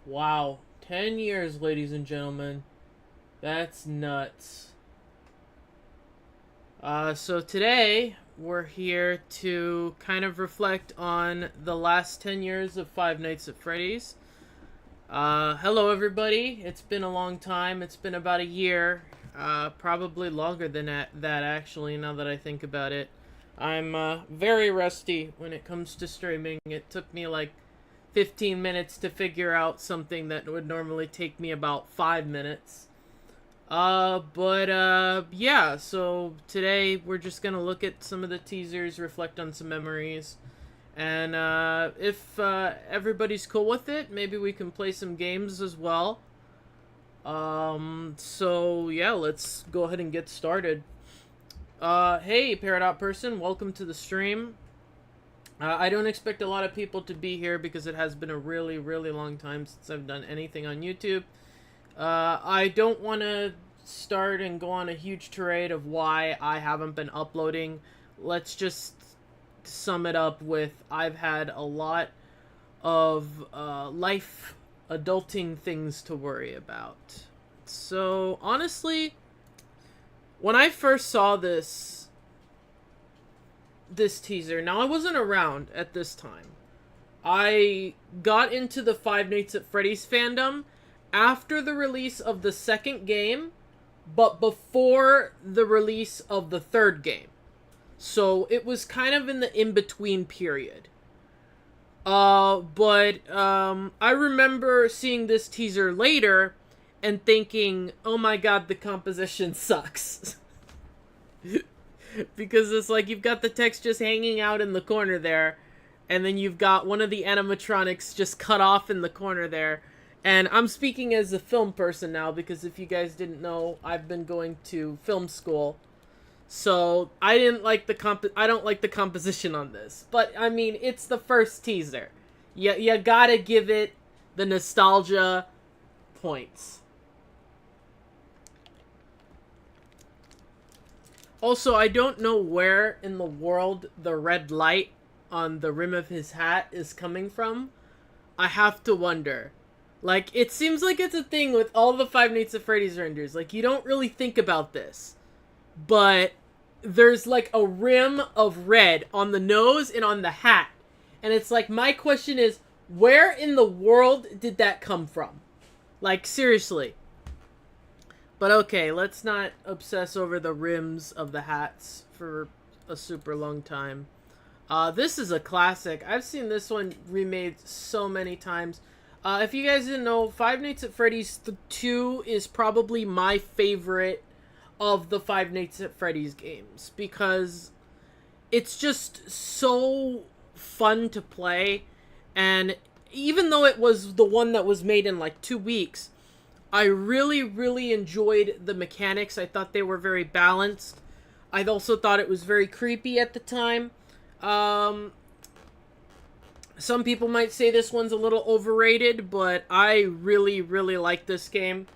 Wow. 10 years, ladies and gentlemen. That's nuts. So today, we're here to kind of reflect on the last 10 years of Five Nights at Freddy's. Hello everybody. It's been a long time. It's been about a year. Probably longer than that actually, now that I think about it. I'm very rusty when it comes to streaming. It took me like 15 minutes to figure out something that would normally take me about 5 minutes. Yeah, so today we're just gonna look at some of the teasers, reflect on some memories, and, if, everybody's cool with it, maybe we can play some games as well. So yeah, let's go ahead and get started. Hey, Peridot person, welcome to the stream. I don't expect a lot of people to be here because it has been a really, really long time since I've done anything on YouTube. I don't want to start and go on a huge tirade of why I haven't been uploading. Let's just sum it up with I've had a lot of life adulting things to worry about. So, honestly, when I first saw this teaser, now I wasn't around at this time. I got into the Five Nights at Freddy's fandom after the release of the second game, but before the release of the third game. So it was kind of in the in-between period. I remember seeing this teaser later and thinking, oh my god, the composition sucks. Because it's like you've got the text just hanging out in the corner there, and then you've got one of the animatronics just cut off in the corner there. And I'm speaking as a film person now, because if you guys didn't know, I've been going to film school. So I didn't like I don't like the composition on this. But I mean, it's the first teaser. You gotta give it the nostalgia points. Also, I don't know where in the world the red light on the rim of his hat is coming from. I have to wonder. Like, it seems like it's a thing with all the Five Nights at Freddy's renders. Like, you don't really think about this. But there's like a rim of red on the nose and on the hat. And it's like, my question is, where in the world did that come from? Like, seriously. But okay, let's not obsess over the rims of the hats for a super long time. This is a classic. I've seen this one remade so many times. If you guys didn't know, Five Nights at Freddy's 2 is probably my favorite of the Five Nights at Freddy's games, because it's just so fun to play, and even though it was the one that was made in like 2 weeks, I really, really enjoyed the mechanics. I thought they were very balanced. I also thought it was very creepy at the time. Some people might say this one's a little overrated, but I really, really like this game.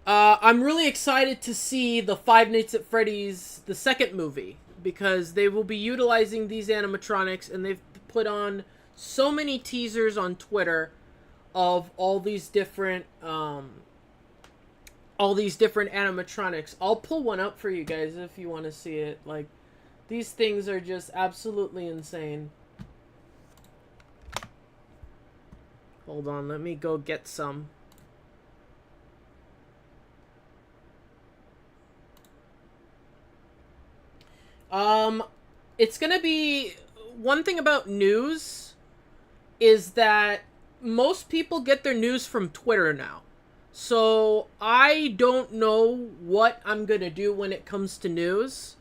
I'm really excited to see the Five Nights at Freddy's, the second movie, because they will be utilizing these animatronics, and they've put on so many teasers on Twitter of all these different animatronics. I'll pull one up for you guys if you want to see it. Like, these things are just absolutely insane. Hold on, let me go get some. It's gonna be... One thing about news is that most people get their news from Twitter now. So, I don't know what I'm gonna do when it comes to news.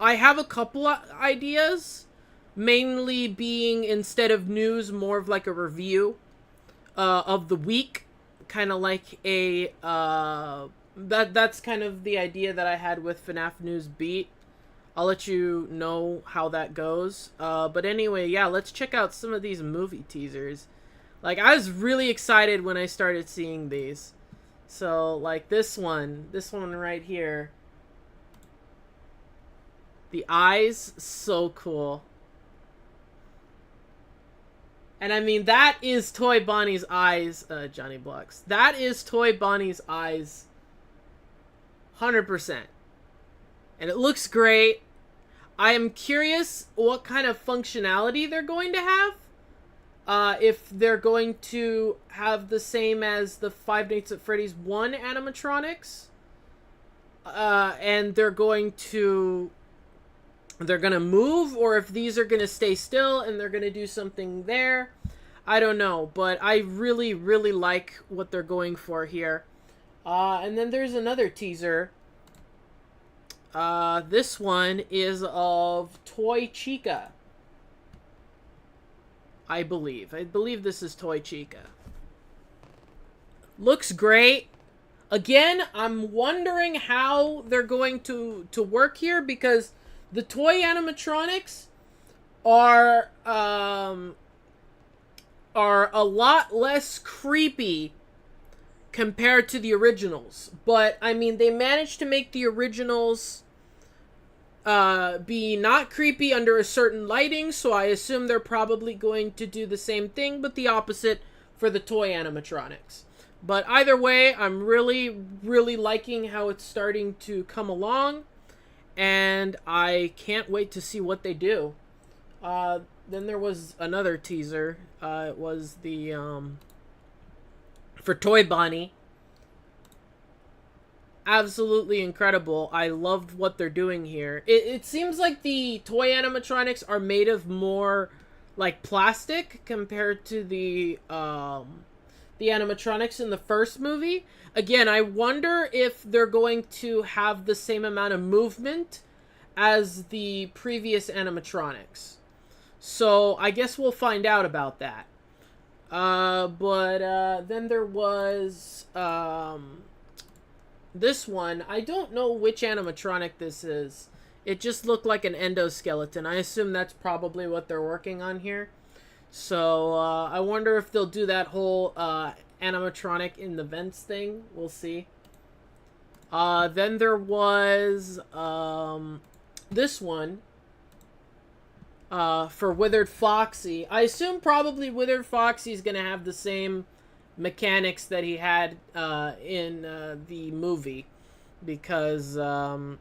I have a couple of ideas. Mainly being, instead of news, more of like a review of the week. Kind of like a... That's kind of the idea that I had with FNAF News Beat. I'll let you know how that goes. But anyway, yeah, let's check out some of these movie teasers. Like, I was really excited when I started seeing these. So, like, this one right here. The eyes, so cool. And I mean, that is Toy Bonnie's eyes, Johnny Blocks. That is Toy Bonnie's eyes, 100%. And it looks great. I am curious what kind of functionality they're going to have. If they're going to have the same as the Five Nights at Freddy's 1 animatronics. And they're going to move, or if these are going to stay still and they're going to do something there. I don't know, but I really, really like what they're going for here. And then there's another teaser. This one is of Toy Chica. I believe this is Toy Chica. Looks great. Again, I'm wondering how they're going to work here, because the toy animatronics are a lot less creepy compared to the originals. But I mean, they managed to make the originals be not creepy under a certain lighting, so I assume they're probably going to do the same thing, but the opposite for the toy animatronics. But either way, I'm really, really liking how it's starting to come along, and I can't wait to see what they do. Then there was another teaser. It was the, for Toy Bonnie. Absolutely incredible. I loved what they're doing here. It seems like the toy animatronics are made of more, like, plastic compared to the animatronics in the first movie. Again, I wonder if they're going to have the same amount of movement as the previous animatronics. So, I guess we'll find out about that. But then there was, this one. I don't know which animatronic this is. It just looked like an endoskeleton. I assume that's probably what they're working on here. So, I wonder if they'll do that whole, animatronic in the vents thing. We'll see. Then there was, this one. For Withered Foxy. I assume probably Withered Foxy's gonna have the same mechanics that he had, in, the movie. Because, I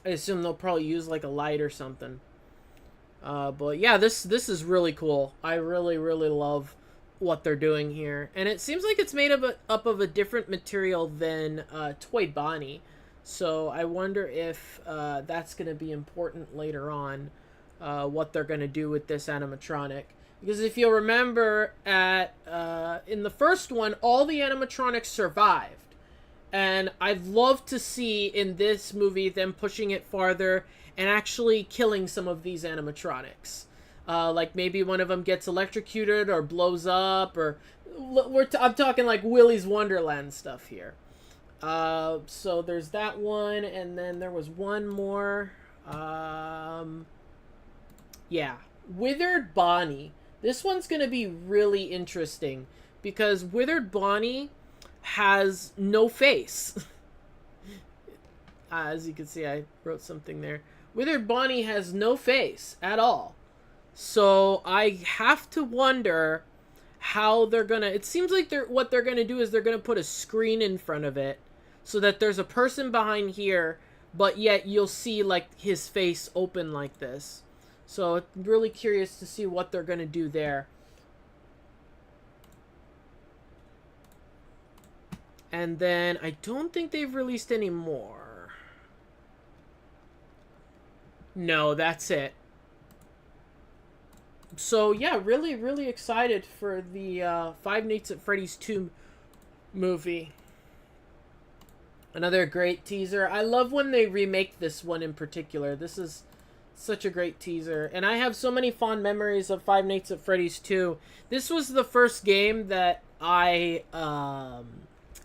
assume they'll probably use, like, a light or something. But yeah, this is really cool. I really, really love what they're doing here. And it seems like it's made up of a different material than Toy Bonnie. So I wonder if that's going to be important later on, what they're going to do with this animatronic. Because if you'll remember, in the first one, all the animatronics survived. And I'd love to see in this movie them pushing it farther and actually killing some of these animatronics. Like maybe one of them gets electrocuted or blows up, or I'm talking like Willy's Wonderland stuff here. So there's that one, and then there was one more. Yeah, Withered Bonnie. This one's gonna be really interesting because Withered Bonnie has no face. As you can see, I wrote something there. Withered Bonnie has no face at all. So I have to wonder how they're gonna... It seems like what they're gonna do is they're gonna put a screen in front of it so that there's a person behind here, but yet you'll see like his face open like this. So I'm really curious to see what they're gonna do there. And then I don't think they've released any more. No, that's it. So yeah, really, really excited for the Five Nights at Freddy's 2 movie. Another great teaser. I love when they remake this one in particular. This is such a great teaser. And I have so many fond memories of Five Nights at Freddy's 2. This was the first game that I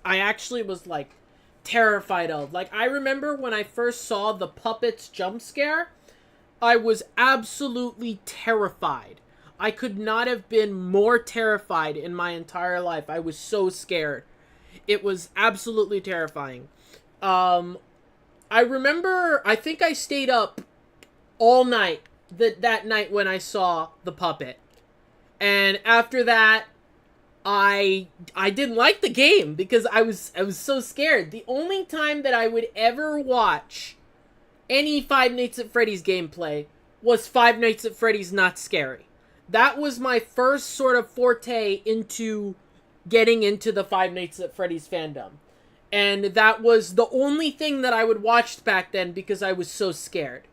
actually was like terrified of. Like, I remember when I first saw the puppets jump scare, I was absolutely terrified. I could not have been more terrified in my entire life. I was so scared. It was absolutely terrifying. I remember, I think I stayed up all night that night when I saw the puppet. And after that, I didn't like the game because I was so scared. The only time that I would ever watch any Five Nights at Freddy's gameplay was Five Nights at Freddy's Not Scary. That was my first sort of forte into getting into the Five Nights at Freddy's fandom. And that was the only thing that I would watch back then because I was so scared.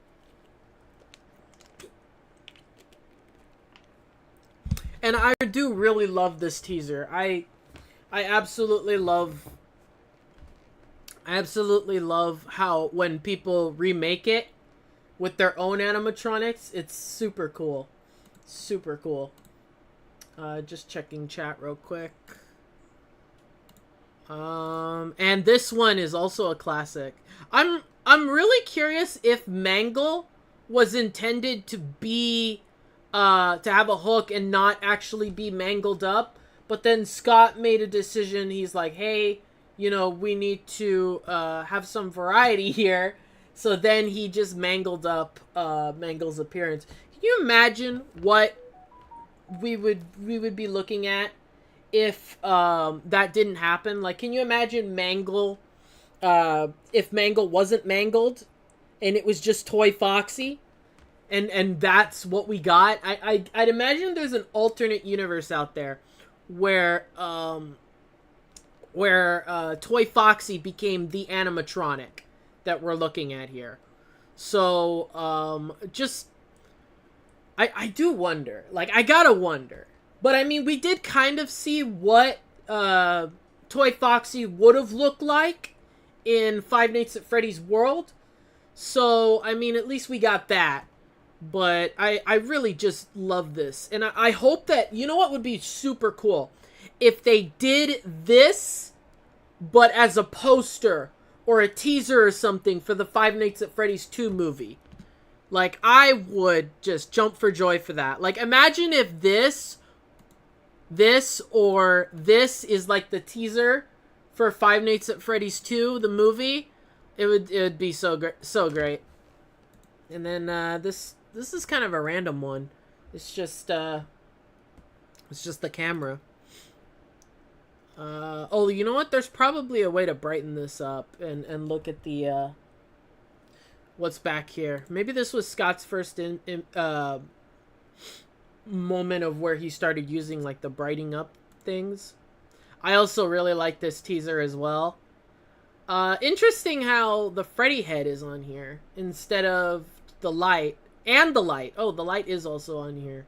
And I do really love this teaser. I absolutely love how when people remake it with their own animatronics, it's super cool. Super cool. Just checking chat real quick. And this one is also a classic. I'm really curious if Mangle was intended to be to have a hook and not actually be mangled up, but then Scott made a decision. He's like, hey, you know, we need to have some variety here. So then he just mangled up Mangle's appearance. Can you imagine what we would be looking at if that didn't happen? Like, can you imagine Mangle if Mangle wasn't mangled and it was just Toy Foxy? And that's what we got. I'd imagine there's an alternate universe out there where Toy Foxy became the animatronic that we're looking at here. So just I do wonder. Like, I gotta wonder. But I mean, we did kind of see what Toy Foxy would have looked like in Five Nights at Freddy's world. So I mean, at least we got that. But I really just love this. And I hope that, you know what would be super cool? If they did this, but as a poster or a teaser or something for the Five Nights at Freddy's 2 movie. Like, I would just jump for joy for that. Like, imagine if this or this is like the teaser for Five Nights at Freddy's 2, the movie. It would be so great. And then this is kind of a random one. It's just the camera. Oh, you know what? There's probably a way to brighten this up and look at the what's back here. Maybe this was Scott's first moment of where he started using like the brightening up things. I also really like this teaser as well. Interesting how the Freddy head is on here instead of the light. And the light. Oh, the light is also on here.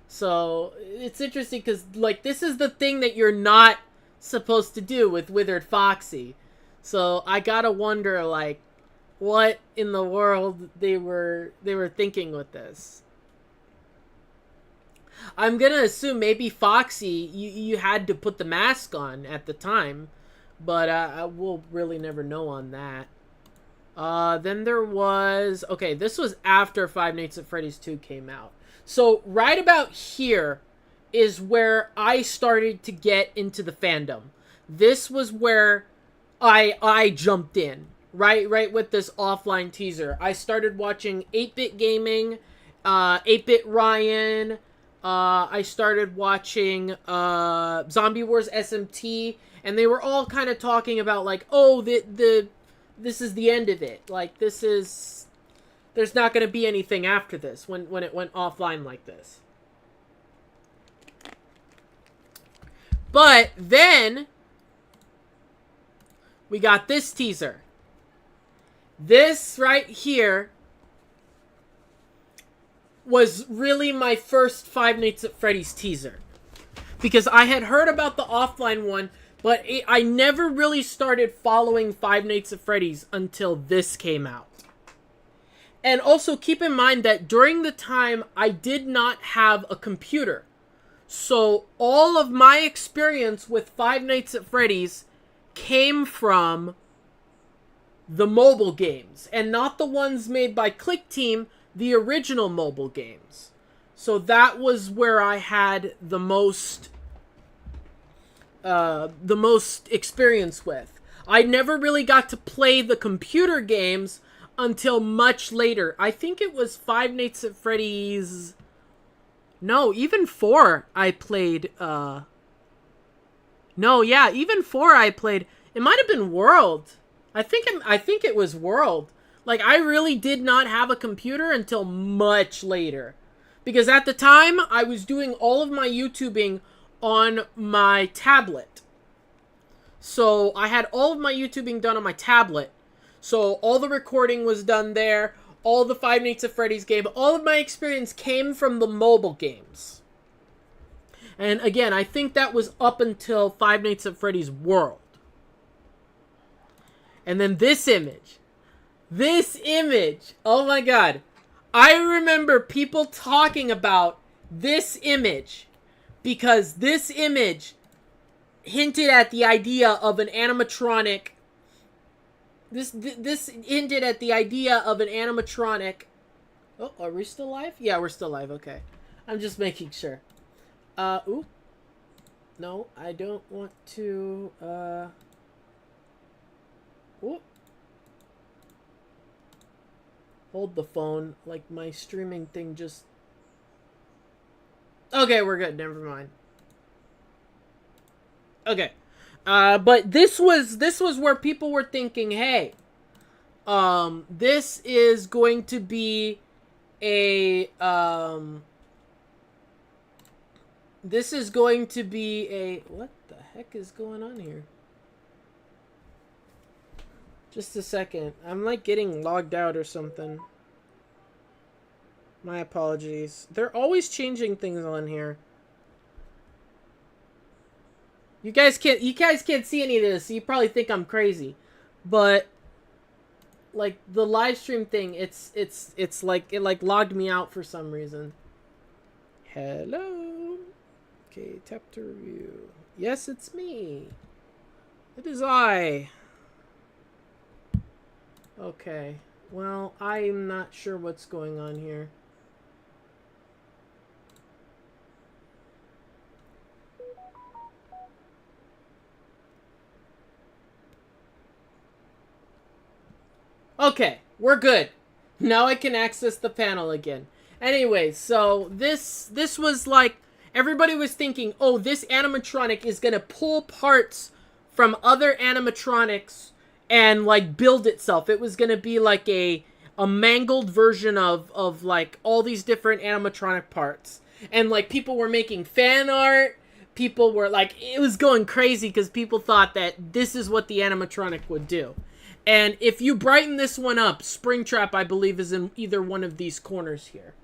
So, it's interesting because, like, this is the thing that you're not supposed to do with Withered Foxy. So, I gotta wonder, like, what in the world they were thinking with this. I'm gonna assume maybe Foxy, you had to put the mask on at the time. But we'll really never know on that. Then there was... Okay, this was after Five Nights at Freddy's 2 came out. So, right about here is where I started to get into the fandom. This was where I jumped in. Right with this offline teaser. I started watching 8-Bit Gaming, 8-Bit Ryan. I started watching Zombie Wars SMT. And they were all kind of talking about, like, oh, this is the end of it. Like, there's not going to be anything after this when it went offline like this. But then we got this teaser. This right here was really my first Five Nights at Freddy's teaser. Because I had heard about the offline one, but I never really started following Five Nights at Freddy's until this came out. And also keep in mind that during the time, I did not have a computer. So all of my experience with Five Nights at Freddy's came from the mobile games. And not the ones made by Click Team, the original mobile games. So that was where I had the most experience with. I never really got to play the computer games until much later. I think it was Five Nights at Freddy's No, even 4 I played, no, yeah, even 4 I played. It might have been World. I think it was World. Like, I really did not have a computer until much later. Because at the time, I was doing all of my YouTubing on my tablet. So, I had all of my YouTubing done on my tablet. So, all the recording was done there. All the Five Nights at Freddy's game. All of my experience came from the mobile games. And again, I think that was up until Five Nights at Freddy's World. And then this image. This image. Oh my god. I remember people talking about this image. Because this image hinted at the idea of an animatronic. This hinted at the idea of an animatronic. Oh, are we still live? Yeah, we're still live. Okay. I'm just making sure. Ooh. No, I don't want to, Ooh. Hold the phone. Like, my streaming thing just... Okay, we're good. Never mind. Okay. But this was where people were thinking, hey, this is going to be a, this is going to be a, what the heck is going on here? Just a second. I'm like getting logged out or something. My apologies. They're always changing things on here. You guys can't see any of this, so you probably think I'm crazy. But like the live stream thing, it's like it like logged me out for some reason. Hello. Okay, tap to review. Yes, it's me. It is I. Okay. Well, I'm not sure what's going on here. Okay, we're good. Now I can access the panel again. Anyway, so this was like, everybody was thinking, oh, this animatronic is gonna pull parts from other animatronics and like build itself. It was gonna be like a mangled version of like all these different animatronic parts. And like people were making fan art. People were like, it was going crazy because people thought that this is what the animatronic would do. And if you brighten this one up, Springtrap, I believe, is in either one of these corners here.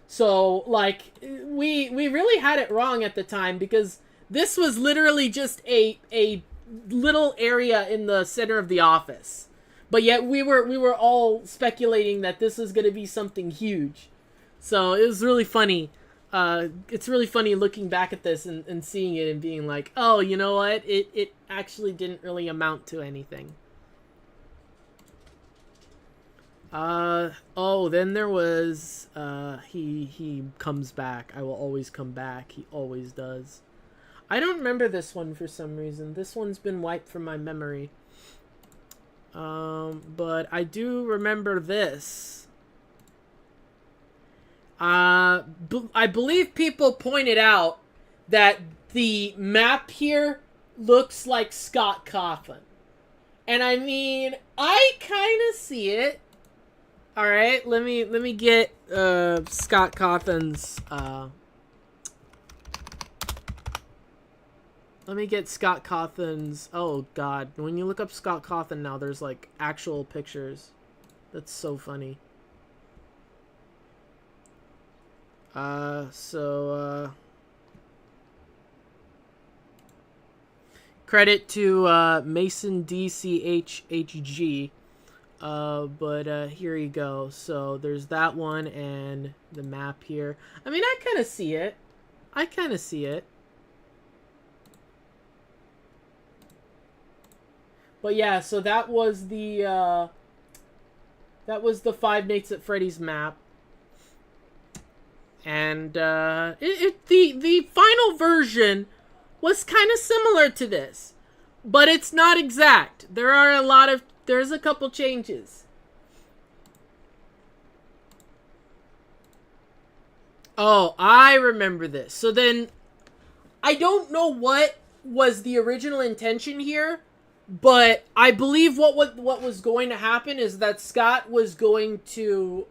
So, like, we really had it wrong at the time because this was literally just a little area in the center of the office. But yet we were all speculating that this was going to be something huge. So it was really funny. It's really funny looking back at this and seeing it and being like, oh, you know what? It actually didn't really amount to anything. Oh, then there was, he comes back. I will always come back. He always does. I don't remember this one for some reason. This one's been wiped from my memory. But I do remember this. I believe people pointed out that the map here looks like Scott Cawthon. And I mean, I kind of see it. All right, let me get Scott Cawthon's let me get Scott Cawthon's. Oh god, when you look up Scott Cawthon now, there's like actual pictures. That's so funny. Credit to Mason DCHHG. But here you go. So there's that one and the map here. I mean, I kind of see it. But yeah, so that was the Five Nights at Freddy's map. And the final version was kind of similar to this, but it's not exact. There's a couple changes. Oh, I remember this. So then, I don't know what was the original intention here, but I believe what was going to happen is that Scott was going to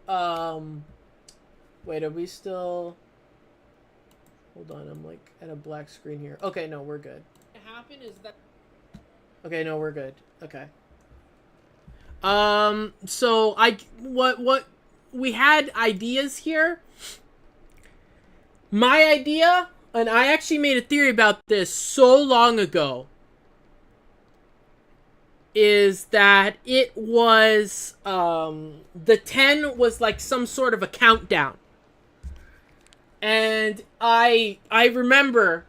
wait, are we still? Hold on, I'm like at a black screen here. Okay, no, we're good. What happened is that. Okay, no, we're good. Okay. So what we had ideas here. My idea, and I actually made a theory about this so long ago, is that it was the 10 was like some sort of a countdown. And I remember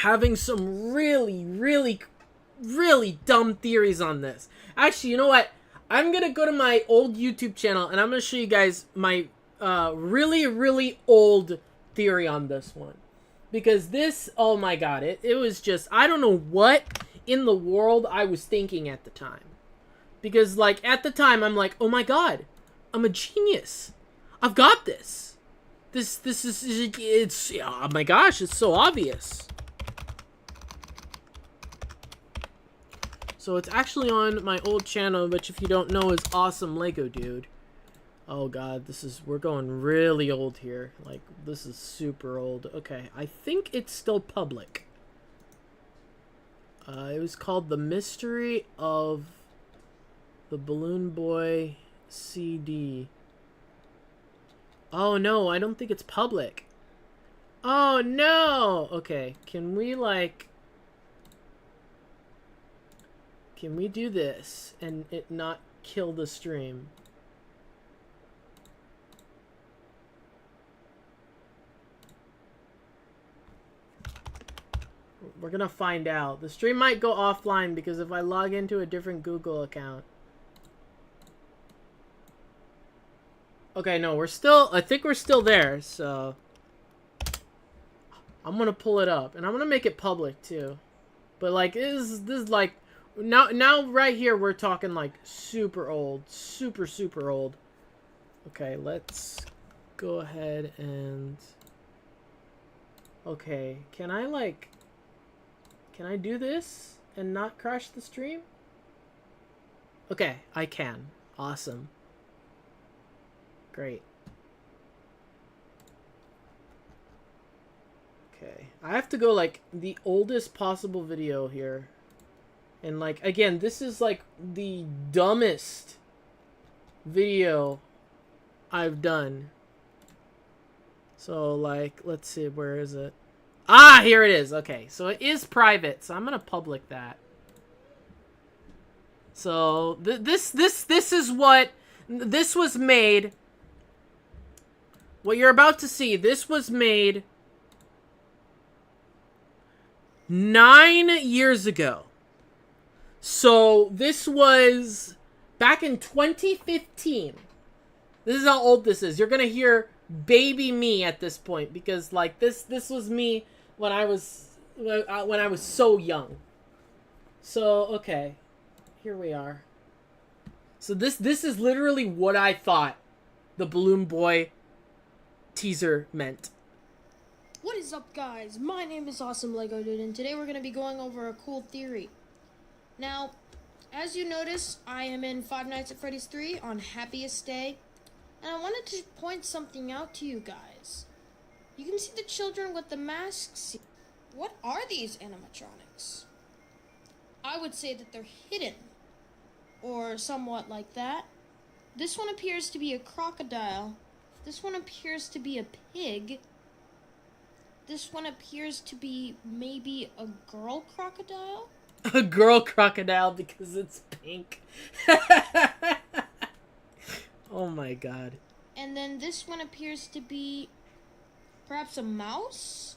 having some really dumb theories on this. Actually, you know what? I'm gonna go to my old YouTube channel and I'm gonna show you guys my really old theory on this one. Because this, oh my god, it was just, I don't know what in the world I was thinking at the time. Because, like, at the time, I'm like, oh my god, I'm a genius. I've got this. This is, it's, oh my gosh, it's so obvious. So it's actually on my old channel, which if you don't know is Awesome Lego Dude. Oh god, we're going really old here. Like, this is super old. Okay, I think it's still public. It was called The Mystery of the Balloon Boy CD. Oh no, I don't think it's public. Oh no! Okay, can we do this and it not kill the stream? We're gonna find out. The stream might go offline because if I log into a different Google account. Okay, no, I think we're still there, so. I'm gonna pull it up, and I'm gonna make it public, too. But, like, this is like, now right here, we're talking, like, super old. Super old. Okay, let's go ahead and. Okay, can I do this and not crash the stream? Okay, I can. Awesome. Great. Okay, I have to go like the oldest possible video here. And like, again, this is like the dumbest video I've done. So like, let's see, where is it? Ah, here it is. Okay, so it is private, so I'm gonna public that. So this is what this was made. What you're about to see, this was made 9 years ago. So this was back in 2015. This is how old this is. You're gonna hear baby me at this point because like this was me when I was so young. So okay, here we are. So this is literally what I thought the Balloon Boy teaser meant. What is up, guys? My name is Awesome Lego Dude, and today we're going to be going over a cool theory. Now, as you notice, I am in Five Nights at Freddy's 3 on Happiest Day, and I wanted to point something out to you guys. You can see the children with the masks. What are these animatronics? I would say that they're hidden, or somewhat like that. This one appears to be a crocodile. This one appears to be a pig. This one appears to be maybe a girl crocodile. A girl crocodile because it's pink. Oh my god. And then this one appears to be perhaps a mouse.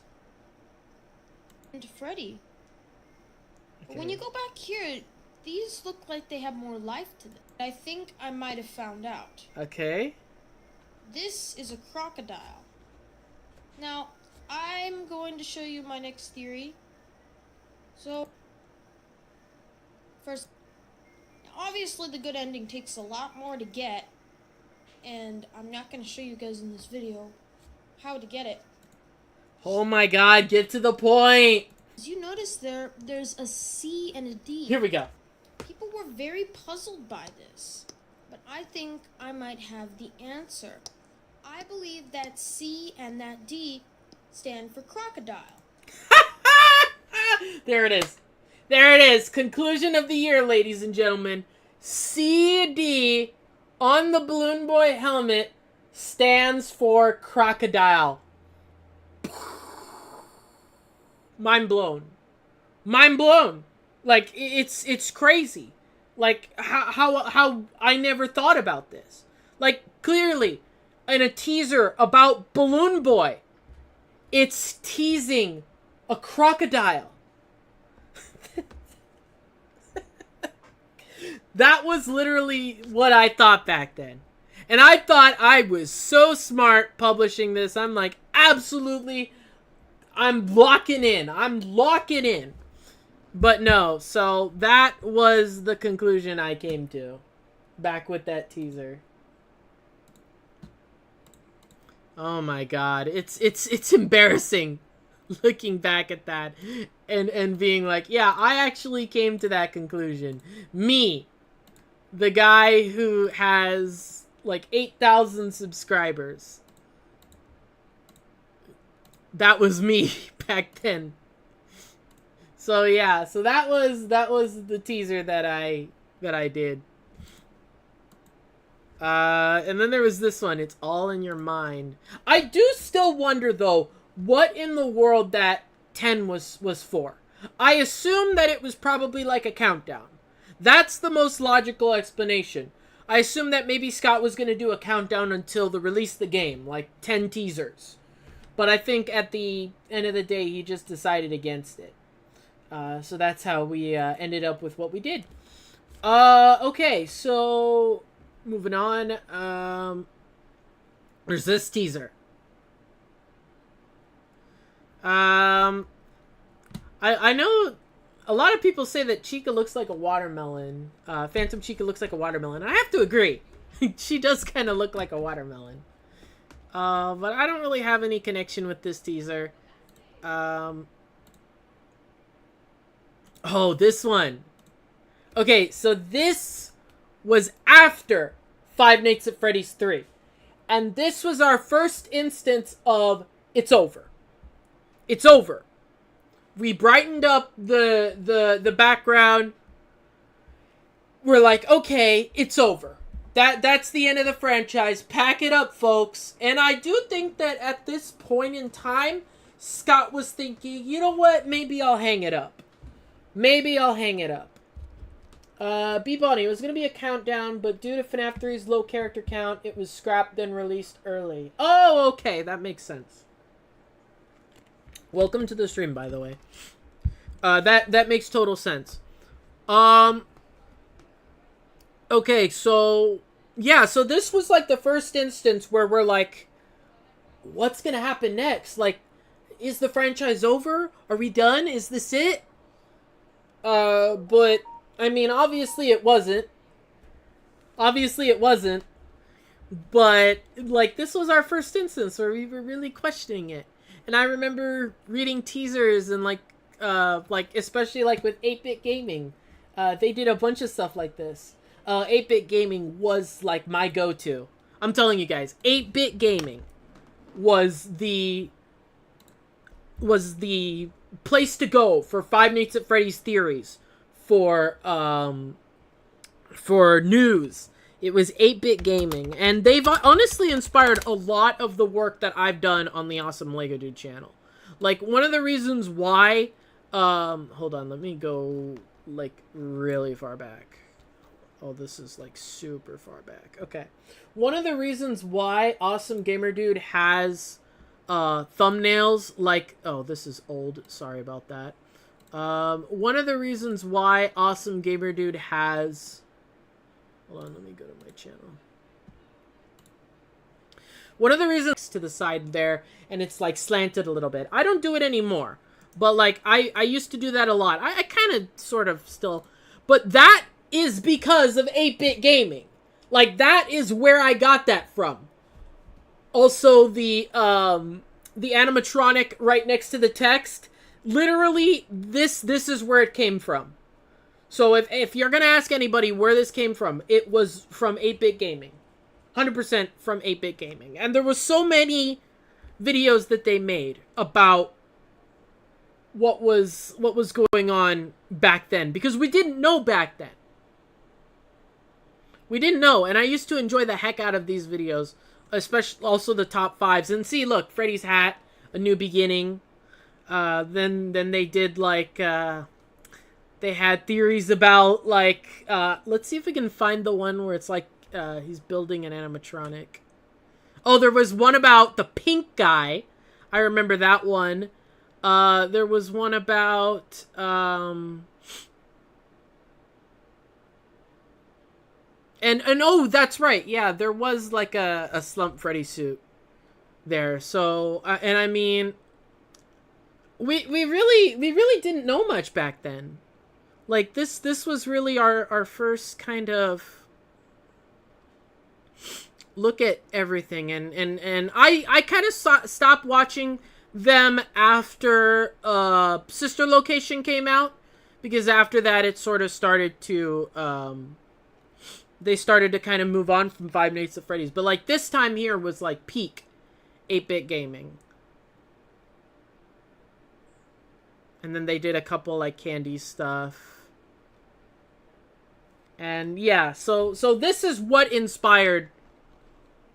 And Freddy. Okay. But when you go back here, these look like they have more life to them. I think I might have found out. Okay. This is a crocodile. Now, I'm going to show you my next theory. So, first, obviously the good ending takes a lot more to get. and I'm not going to show you guys in this video how to get it. Oh my god, get to the point! As you notice there's a C and a D. Here we go. People were very puzzled by this, but I think I might have the answer. I believe that C and that D stand for crocodile. There it is. There it is. Conclusion of the year, ladies and gentlemen. CD on the Balloon Boy helmet stands for crocodile. Mind blown. Mind blown. Like, it's crazy. Like, how I never thought about this. Like, clearly, in a teaser about Balloon Boy, it's teasing a crocodile. That was literally what I thought back then. And I thought I was so smart publishing this. I'm like, absolutely, I'm locking in. I'm locking in. But no, so that was the conclusion I came to. Back with that teaser. Oh my god, it's embarrassing looking back at that and being like, yeah, I actually came to that conclusion. Me, the guy who has like 8,000 subscribers. That was me back then. So yeah, so that was the teaser that I did. And then there was this one. It's all in your mind. I do still wonder though, what in the world that 10 was for. I assume that it was probably like a countdown. That's the most logical explanation. I assume that maybe Scott was going to do a countdown until the release of the game, like 10 teasers. But I think at the end of the day, he just decided against it. So that's how we ended up with what we did. Okay, so moving on. There's this teaser. I know a lot of people say that Chica looks like a watermelon. Phantom Chica looks like a watermelon. I have to agree. She does kind of look like a watermelon. But I don't really have any connection with this teaser. Oh, this one. Okay, so this was after Five Nights at Freddy's 3. And this was our first instance of it's over. It's over. We brightened up the background. We're like, okay, it's over. That's the end of the franchise. Pack it up, folks. And I do think that at this point in time, Scott was thinking, you know what? Maybe I'll hang it up. Maybe I'll hang it up. B-Bonnie, it was going to be a countdown, but due to FNAF 3's low character count, it was scrapped and released early. Oh, okay. That makes sense. Welcome to the stream, by the way. That makes total sense. Okay, so yeah, so this was like the first instance where we're like, what's gonna happen next? Like, is the franchise over? Are we done? Is this it? But I mean, obviously it wasn't. Obviously it wasn't. But like, this was our first instance where we were really questioning it. And I remember reading teasers and like especially like with 8-Bit Gaming, they did a bunch of stuff like this. 8-Bit Gaming was like my go-to. I'm telling you guys, 8-Bit Gaming was the place to go for Five Nights at Freddy's theories, for news. It was 8-Bit Gaming, and they've honestly inspired a lot of the work that I've done on the Awesome Lego Dude channel. Like, one of the reasons why, hold on, let me go like really far back. Oh, this is like super far back. Okay. One of the reasons why Awesome Gamer Dude has thumbnails like, oh, this is old. Sorry about that. One of the reasons why Awesome Gamer Dude has, hold on, let me go to my channel. One of the reasons to the side there, and it's like slanted a little bit. I don't do it anymore, but like I used to do that a lot. I kind of sort of still, but that is because of 8-Bit Gaming. Like, that is where I got that from. Also, the animatronic right next to the text, literally, this is where it came from. So if you're gonna ask anybody where this came from, it was from 8-Bit Gaming. 100% from 8-Bit Gaming. And there was so many videos that they made about what was going on back then, because we didn't know back then. We didn't know, and I used to enjoy the heck out of these videos, especially also the top fives. And see, look, Freddy's hat, A New Beginning. Then they did like they had theories about like let's see if we can find the one where it's like he's building an animatronic. Oh, there was one about the pink guy. I remember that one. There was one about and oh, that's right. Yeah, there was like a Slump Freddy suit there. So and I mean, we really didn't know much back then. Like this was really our first kind of look at everything, and I kind of stopped watching them after Sister Location came out, because after that it sort of started to they started to kind of move on from Five Nights at Freddy's. But like this time here was like peak 8-Bit Gaming. And then they did a couple like candy stuff. And yeah, so this is what inspired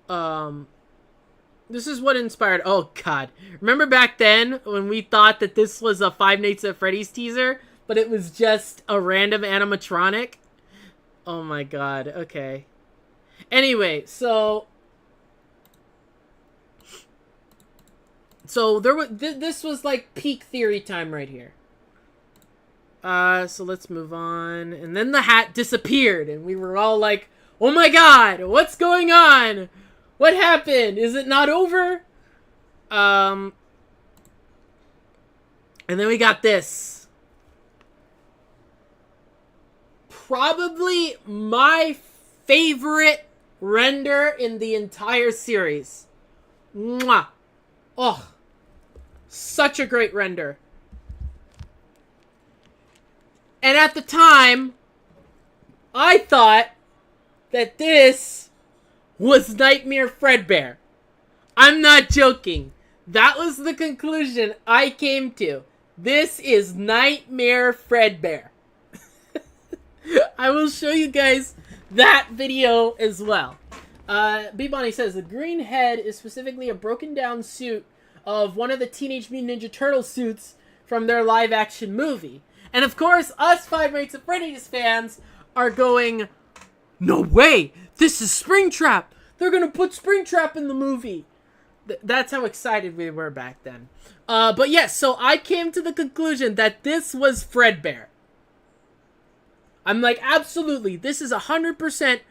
this is what inspired, oh god. Remember back then when we thought that this was a Five Nights at Freddy's teaser, but it was just a random animatronic? Oh my god, okay. Anyway, so there was this was like peak theory time right here. So let's move on. And then the hat disappeared, and we were all like, "Oh my god, what's going on? What happened? Is it not over?" And then we got this. Probably my favorite render in the entire series. Mwah. Oh, such a great render. And at the time, I thought that this was Nightmare Fredbear. I'm not joking. That was the conclusion I came to. This is Nightmare Fredbear. I will show you guys that video as well. B-Bonnie says, the green head is specifically a broken down suit of one of the Teenage Mutant Ninja Turtle suits from their live action movie. And of course, us Five Nights at Freddy's fans are going, no way! This is Springtrap! They're gonna put Springtrap in the movie! That's how excited we were back then. But yes, so I came to the conclusion that this was Fredbear. I'm like, absolutely, this is 100%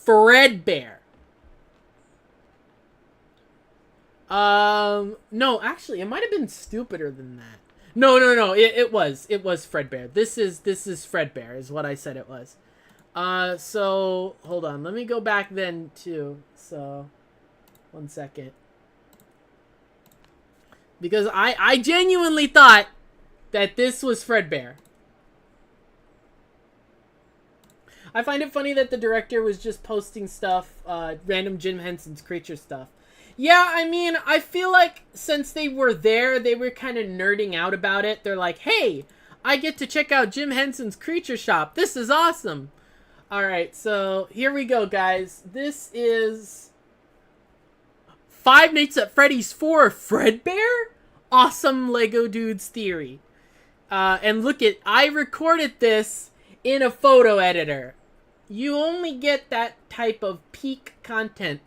Fredbear. No, actually, it might have been stupider than that. No, it was Fredbear. This is Fredbear, is what I said it was. So, hold on, let me go back then, too, so, 1 second. Because I genuinely thought that this was Fredbear. I find it funny that the director was just posting stuff, random Jim Henson's Creature stuff. Yeah, I mean, I feel like since they were there, they were kind of nerding out about it. They're like, hey, I get to check out Jim Henson's Creature Shop. This is awesome. Alright, so here we go, guys. This is Five Nights at Freddy's 4 Fredbear? Awesome Lego Dudes theory. And look at, I recorded this in a photo editor. You only get that type of peak content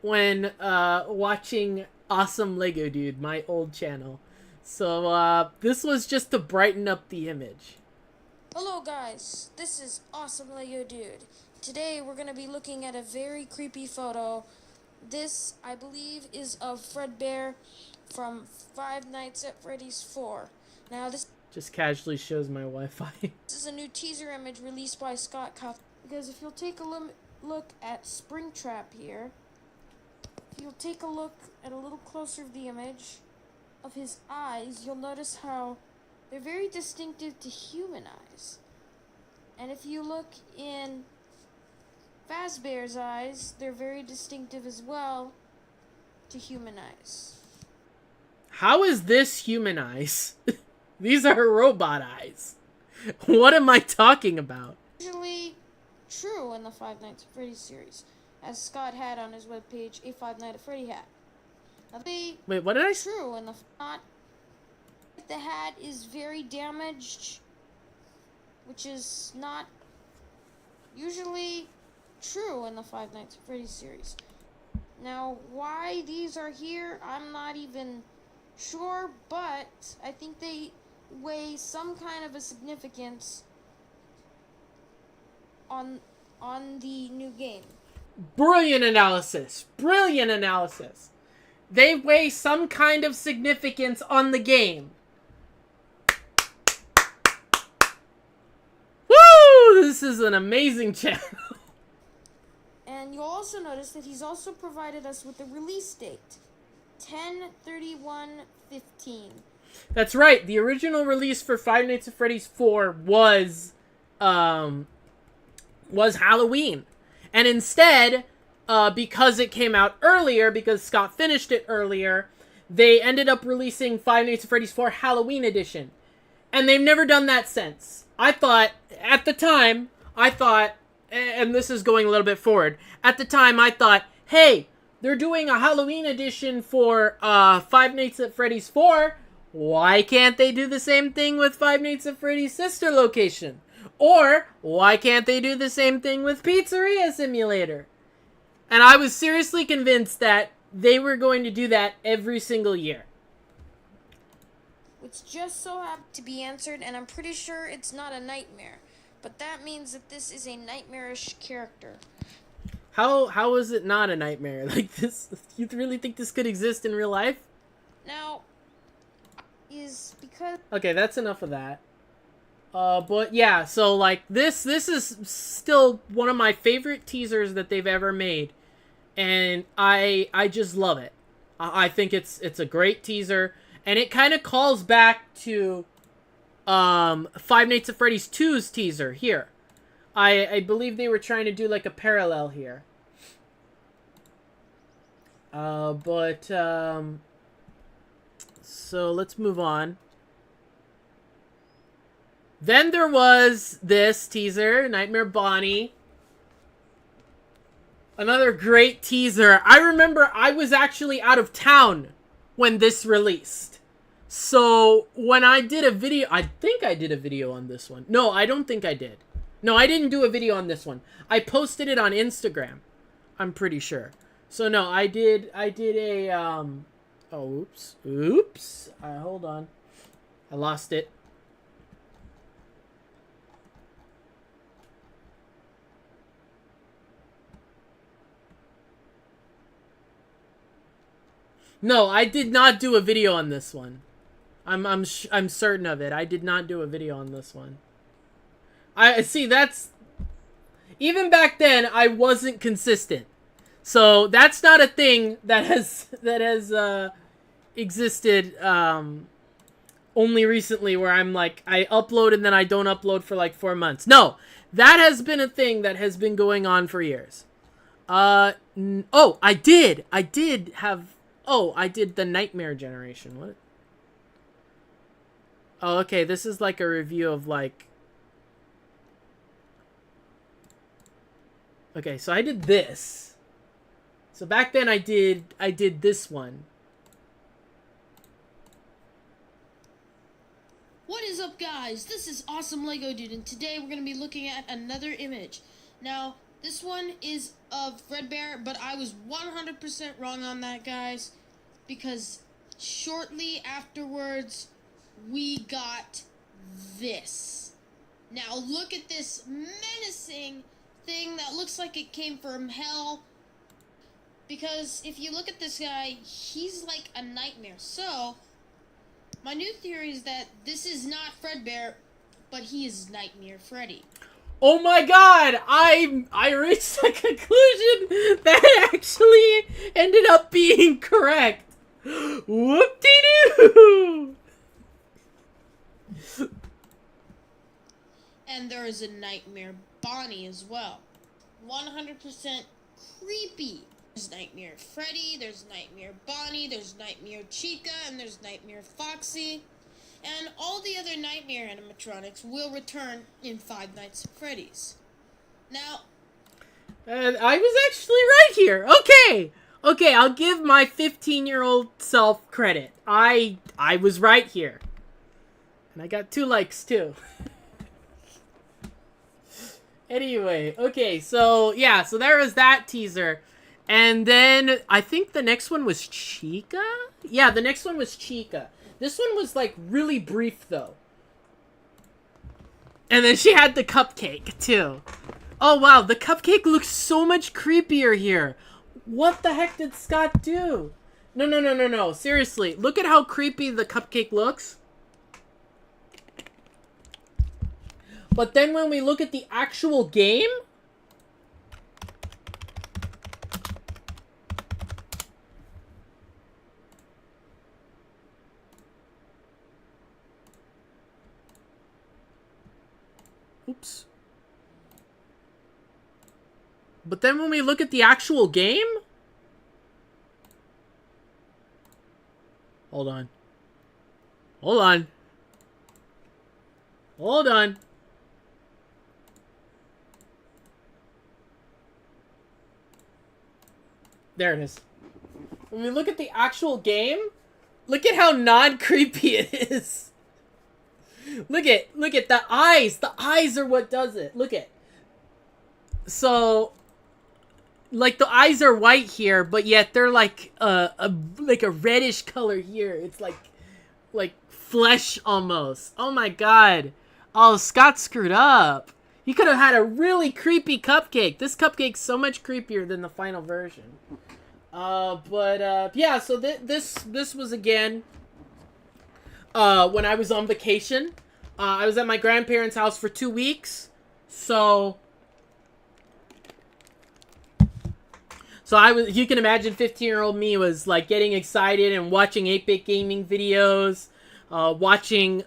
when watching Awesome Lego Dude, my old channel. So this was just to brighten up the image. Hello guys, this is Awesome Lego Dude. Today we're going to be looking at a very creepy photo. This, I believe, is of Fredbear from Five Nights at Freddy's 4. Now this just casually shows my Wi-Fi. This is a new teaser image released by Scott Cuff. Because if you'll take a look at Springtrap here, if you'll take a look at a little closer of the image of his eyes, you'll notice how they're very distinctive to human eyes. And if you look in Fazbear's eyes, they're very distinctive as well to human eyes. How is this human eyes? These are robot eyes. What am I talking about? Usually true in the Five Nights at Freddy's series, as Scott had on his webpage a Five Nights at Freddy hat. Now, Wait, what did I? True in the hat is very damaged, which is not usually true in the Five Nights at Freddy's series. Now, why these are here, I'm not even sure, but I think they weigh some kind of a significance on the new game. Brilliant analysis. Brilliant analysis. They weigh some kind of significance on the game. Woo! This is an amazing channel. And you'll also notice that he's also provided us with the release date. 10/31/15. That's right. The original release for Five Nights at Freddy's 4 was Halloween. And instead, because it came out earlier, because Scott finished it earlier, they ended up releasing Five Nights at Freddy's 4 Halloween Edition. And they've never done that since. At the time, and this is going a little bit forward, at the time I thought, hey, they're doing a Halloween edition for Five Nights at Freddy's 4. Why can't they do the same thing with Five Nights at Freddy's sister location? Or, why can't they do the same thing with Pizzeria Simulator? And I was seriously convinced that they were going to do that every single year. Which just so happened to be answered, and I'm pretty sure it's not a nightmare. But that means that this is a nightmarish character. How is it not a nightmare? Like this, you really think this could exist in real life? Now, is because... Okay, that's enough of that. But yeah, so like this is still one of my favorite teasers that they've ever made. And I just love it. I think it's a great teaser. And it kind of calls back to Five Nights at Freddy's 2's teaser here. I believe they were trying to do like a parallel here. So let's move on. Then there was this teaser, Nightmare Bonnie. Another great teaser. I remember I was actually out of town when this released. So when I did a video, I think I did a video on this one. No, I don't think I did. No, I didn't do a video on this one. I posted it on Instagram. I'm pretty sure. So no, I did a, oh, oops. Oops. Hold on. I lost it. No, I did not do a video on this one. I'm certain of it. I did not do a video on this one. I see, that's... Even back then, I wasn't consistent. So, that's not a thing that has existed, only recently, where I'm like, I upload and then I don't upload for like 4 months. No! That has been a thing that has been going on for years. Oh, I did have... Oh, I did the Nightmare Generation. What? Oh, okay. This is like a review of like... Okay, so I did this. So back then I did this one. What is up, guys? This is Awesome Lego Dude, and today we're going to be looking at another image. Now, this one is of Fredbear, but I was 100% wrong on that, guys, because shortly afterwards, we got this. Now, look at this menacing thing that looks like it came from hell, because if you look at this guy, he's like a nightmare. So, my new theory is that this is not Fredbear, but he is Nightmare Freddy. Oh my god! I reached a conclusion that actually ended up being correct. Whoop-de-doo! And there is a Nightmare Bonnie as well. 100% creepy. There's Nightmare Freddy, there's Nightmare Bonnie, there's Nightmare Chica, and there's Nightmare Foxy. And all the other Nightmare animatronics will return in Five Nights at Freddy's. Now, And I was actually right here. Okay. Okay, I'll give my 15-year-old self credit. I was right here. And I got 2 likes too. Anyway, okay, so yeah, so there was that teaser. And then I think the next one was Chica? Yeah, the next one was Chica. This one was like really brief though. And then she had the cupcake too. Oh wow, the cupcake looks so much creepier here. What the heck did Scott do? No. Seriously, look at how creepy the cupcake looks. But then when we look at the actual game... Oops. But then when we look at the actual game... Hold on. Hold on. Hold on. There it is. When we look at the actual game, look at how non-creepy it is. Look at the eyes. The eyes are what does it. Look at. So, like the eyes are white here, but yet they're like a reddish color here. It's like flesh almost. Oh my god. Oh, Scott screwed up. He could have had a really creepy cupcake. This cupcake's so much creepier than the final version. Yeah, so this was again when I was on vacation. I was at my grandparents' house for 2 weeks. So you can imagine 15-year-old me was like getting excited and watching 8-bit gaming videos, watching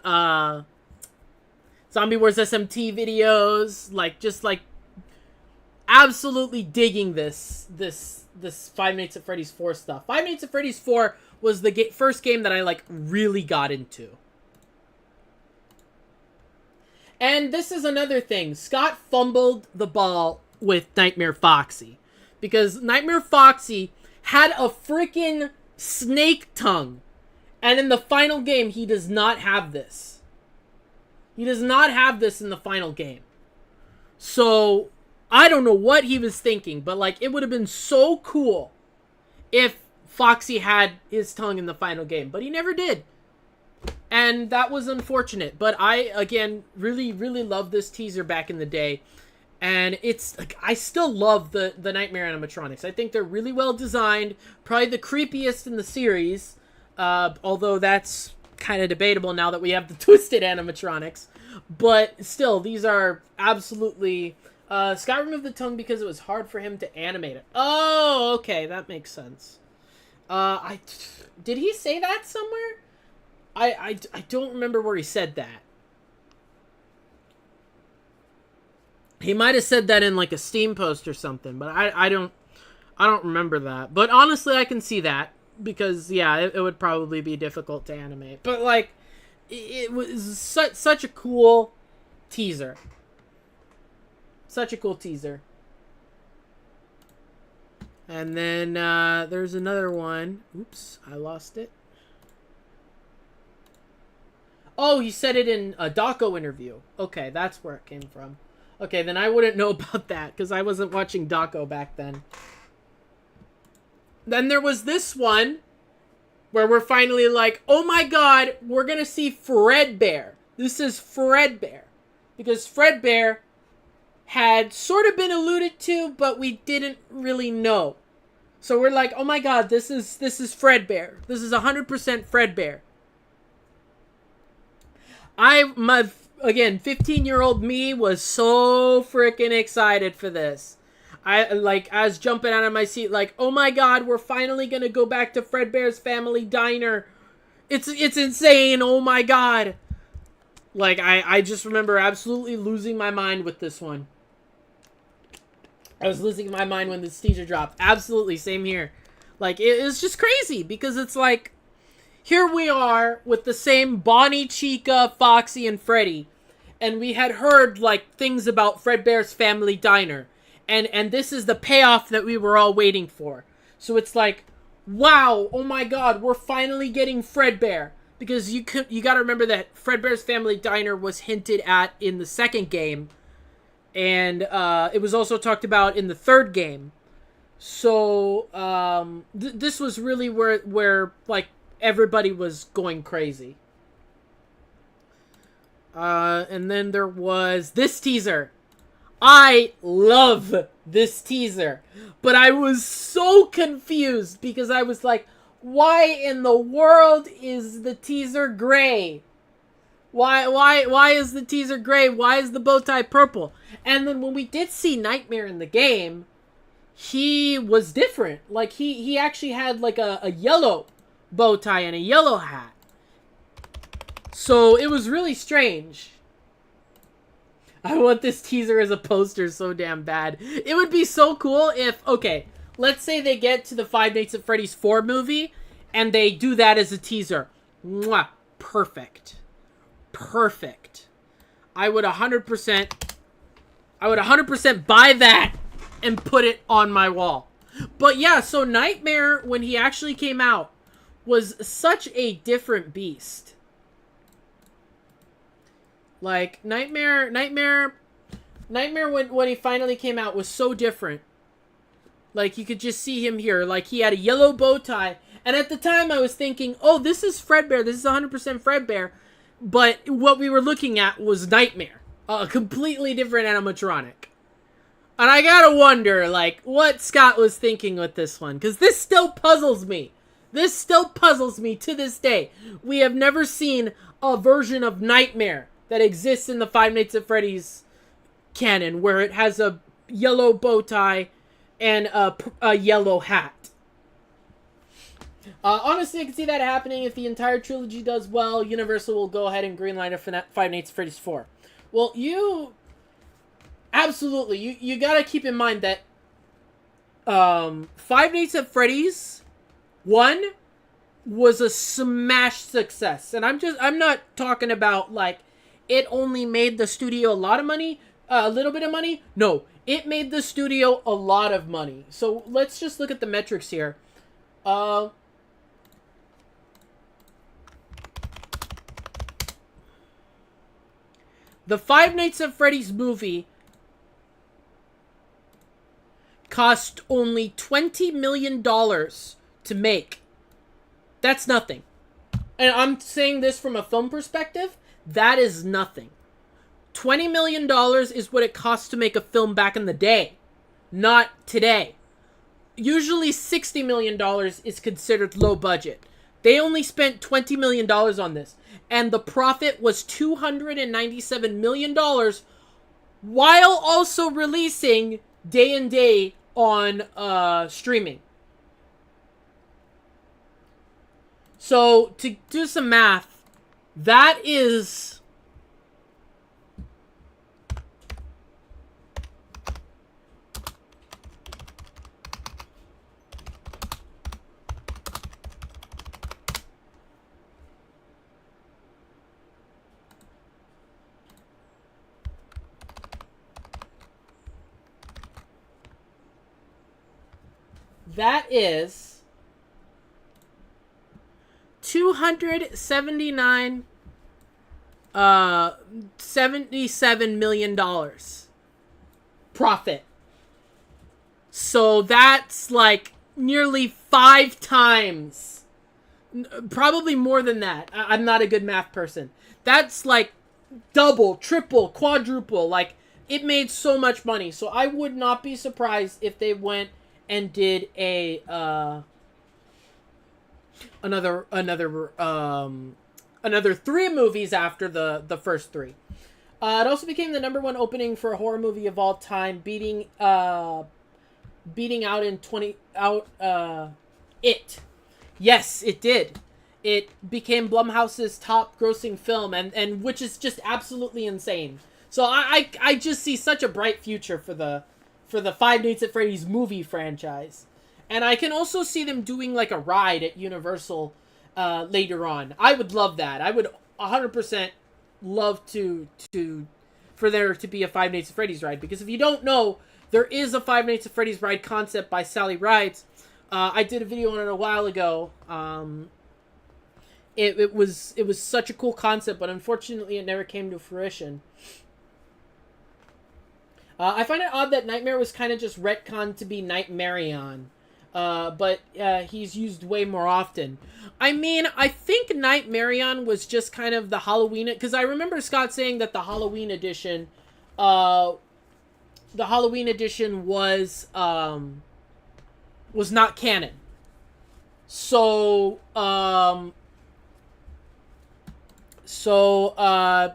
Zombie Wars SMT videos, just absolutely digging this Five Nights at Freddy's 4 stuff. Five Nights at Freddy's 4 was the first game that I really got into. And this is another thing. Scott fumbled the ball with Nightmare Foxy. Because Nightmare Foxy had a freaking snake tongue. And in the final game, he does not have this. He does not have this in the final game. So, I don't know what he was thinking. But, it would have been so cool if Foxy had his tongue in the final game. But he never did. And that was unfortunate. But I, again, really, really loved this teaser back in the day. And it's, I still love the Nightmare animatronics. I think they're really well designed. Probably the creepiest in the series. Although that's kind of debatable now that we have the twisted animatronics. But still, these are absolutely... Scott removed the tongue because it was hard for him to animate it. Oh, okay, that makes sense. Did he say that somewhere? I don't remember where he said that. He might have said that in a Steam post or something, but I don't remember that. But honestly, I can see that because yeah, it would probably be difficult to animate. But it was such a cool teaser. Such a cool teaser. And then there's another one. Oops, I lost it. Oh, he said it in a Daco interview. Okay, that's where it came from. Okay, then I wouldn't know about that because I wasn't watching Daco back then. Then there was this one where we're finally oh my god, we're going to see Fredbear. This is Fredbear. Because Fredbear had sort of been alluded to, but we didn't really know. So we're like, oh my god, this is Fredbear. This is 100% Fredbear. again, 15-year-old me was so freaking excited for this. I was jumping out of my seat like, oh my god, we're finally gonna go back to Fredbear's Family Diner. It's insane, oh my god. Like, I just remember absolutely losing my mind with this one. I was losing my mind when this teaser dropped. Absolutely, same here. Like, it's just crazy, because it's like, here we are with the same Bonnie, Chica, Foxy, and Freddy. And we had heard, like, things about Fredbear's Family Diner. And this is the payoff that we were all waiting for. So it's like, wow, oh my god, we're finally getting Fredbear. Because you gotta remember that Fredbear's Family Diner was hinted at in the second game. And it was also talked about in the third game. So this was really where like everybody was going crazy. And then there was this teaser. I love this teaser, but I was so confused because I was like, why in the world is the teaser gray? Why is the teaser gray? Why is the bow tie purple? And then when we did see Nightmare in the game, he was different. Like, he actually had like a yellow bow tie and a yellow hat. So it was really strange. I want this teaser as a poster so damn bad. It would be so cool if, okay, let's say they get to the Five Nights at Freddy's 4 movie and they do that as a teaser. Mwah, perfect. Perfect. I would 100% buy that and put it on my wall. But yeah, so Nightmare, when he actually came out, was such a different beast. Like, Nightmare when he finally came out was so different. Like, you could just see him here. Like, he had a yellow bow tie. And at the time, I was thinking, oh, this is Fredbear. This is 100% Fredbear. But what we were looking at was Nightmare. A completely different animatronic. And I gotta wonder, like, what Scott was thinking with this one. Because this still puzzles me. This still puzzles me to this day. We have never seen a version of Nightmare that exists in the Five Nights at Freddy's canon, where it has a yellow bow tie and a yellow hat. Honestly, I can see that happening if the entire trilogy does well. Universal will go ahead and greenlight a Five Nights at Freddy's 4. Well, absolutely, you gotta keep in mind that Five Nights at Freddy's 1 was a smash success. And I'm not talking about, like, it only made the studio a lot of money, a little bit of money. No, it made the studio a lot of money. So let's just look at the metrics here. The Five Nights at Freddy's movie cost only $20 million to make. That's nothing. And I'm saying this from a film perspective. That is nothing. $20 million is what it costs to make a film back in the day. Not today. Usually $60 million is considered low budget. They only spent $20 million on this. And the profit was $297 million while also releasing day and day on streaming. So, to do some math, that is $77 million profit. So that's like nearly 5 times, probably more than that. I'm not a good math person. That's like double, triple, quadruple. Like, it made so much money. So I would not be surprised if they went and did another 3 movies after the first 3. It also became the #1 opening for a horror movie of all time, beating out in 20 out It. Yes, it did. It became Blumhouse's top grossing film, and which is just absolutely insane. So I just see such a bright future for the Five Nights at Freddy's movie franchise. And I can also see them doing like a ride at Universal later on. I would love that. I would 100% love for there to be a Five Nights at Freddy's ride, because if you don't know, there is a Five Nights at Freddy's ride concept by Sally Rides. I did a video on it a while ago. It was such a cool concept, but unfortunately it never came to fruition. I find it odd that Nightmare was kind of just retconned to be Nightmarion. But he's used way more often. I mean, I think Nightmarion was just kind of the Halloween... Because I remember Scott saying that the Halloween edition... was not canon. So,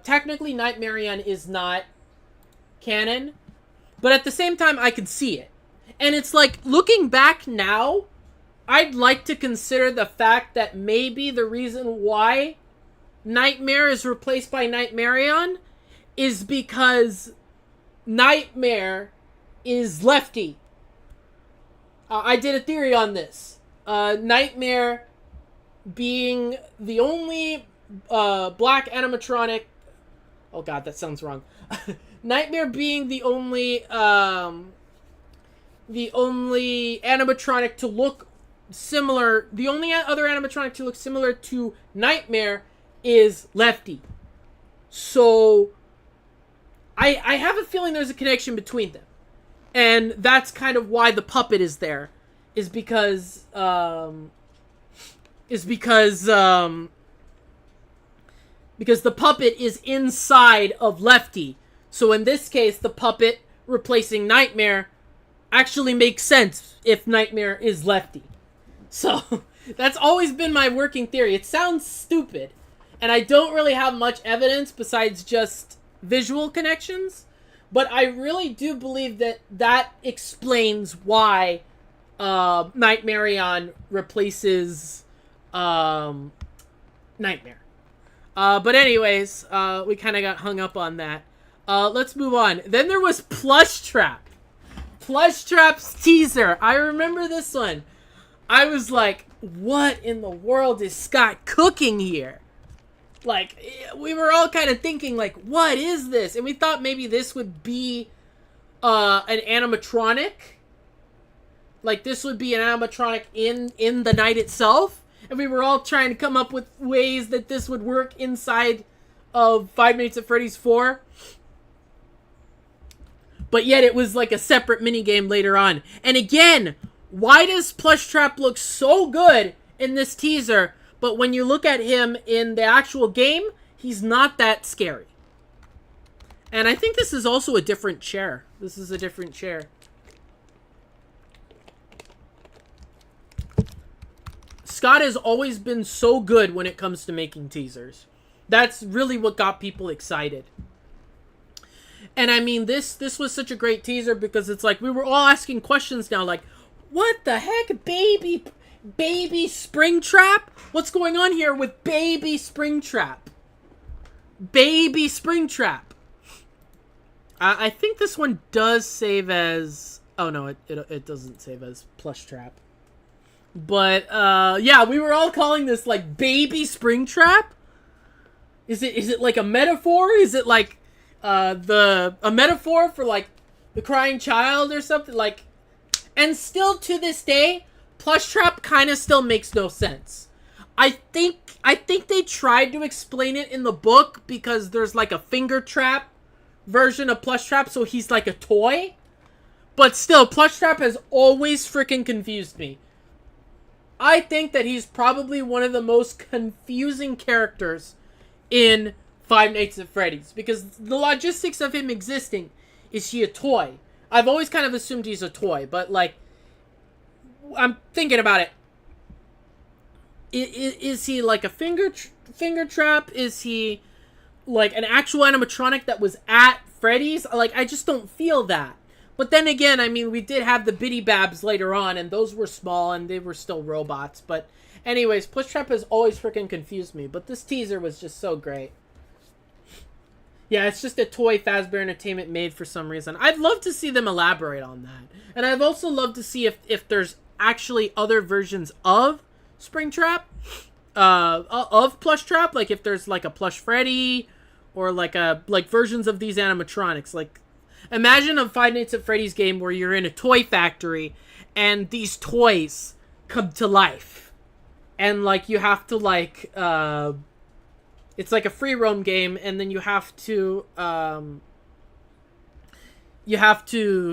technically Nightmarion is not canon. But at the same time, I can see it. And it's like, looking back now, I'd like to consider the fact that maybe the reason why Nightmare is replaced by Nightmarion is because Nightmare is lefty. I did a theory on this. Nightmare being the only black animatronic... Oh god, that sounds wrong. Nightmare being the only animatronic to look similar... The only other animatronic to look similar to Nightmare is Lefty. So, I have a feeling there's a connection between them. And that's kind of why the puppet is there. Is because the puppet is inside of Lefty. So in this case, the puppet replacing Nightmare actually makes sense if Nightmare is Lefty. So, that's always been my working theory. It sounds stupid, and I don't really have much evidence besides just visual connections, but I really do believe that explains why Nightmarion replaces Nightmare. But anyways, we kind of got hung up on that. Let's move on. Then there was Plush Trap. Plush Trap's teaser. I remember this one. I was like, what in the world is Scott cooking here? Like, we were all kind of thinking, like, what is this? And we thought maybe this would be an animatronic. Like, this would be an animatronic in the night itself. And we were all trying to come up with ways that this would work inside of Five Nights at Freddy's 4. But yet it was like a separate minigame later on. And again, why does Plush Trap look so good in this teaser, but when you look at him in the actual game, he's not that scary? And I think this is also a different chair. This is a different chair. Scott has always been so good when it comes to making teasers. That's really what got people excited. And I mean, this was such a great teaser because it's like we were all asking questions now, like, what the heck, baby Springtrap? What's going on here with baby Springtrap? Baby Springtrap. I think this one does save as... Oh no, it doesn't save as Plush Trap. But yeah, we were all calling this like baby Springtrap. Is it like a metaphor? Is it like a metaphor for like the crying child or something? Like, and still to this day, Plush Trap kind of still makes no sense. I think they tried to explain it in the book because there's like a finger trap version of Plush Trap, so he's like a toy. But still, Plush Trap has always freaking confused me. I think that he's probably one of the most confusing characters in Five Nights at Freddy's, because the logistics of him existing, is he a toy? I've always kind of assumed he's a toy, but like, I'm thinking about it. Is he like a finger trap? Is he like an actual animatronic that was at Freddy's. Like, I just don't feel that. But then again, I mean, we did have the Bitty Babs later on, and those were small, and they were still robots. But anyways, Plushtrap has always freaking confused me. But this teaser was just so great. Yeah, it's just a toy Fazbear Entertainment made for some reason. I'd love to see them elaborate on that. And I'd also love to see if there's actually other versions of Springtrap, of Plushtrap. Like, if there's, like, a Plush Freddy, or, like, versions of these animatronics. Like, imagine a Five Nights at Freddy's game where you're in a toy factory, and these toys come to life. And, like, you have to, like, it's like a free roam game, and then you have to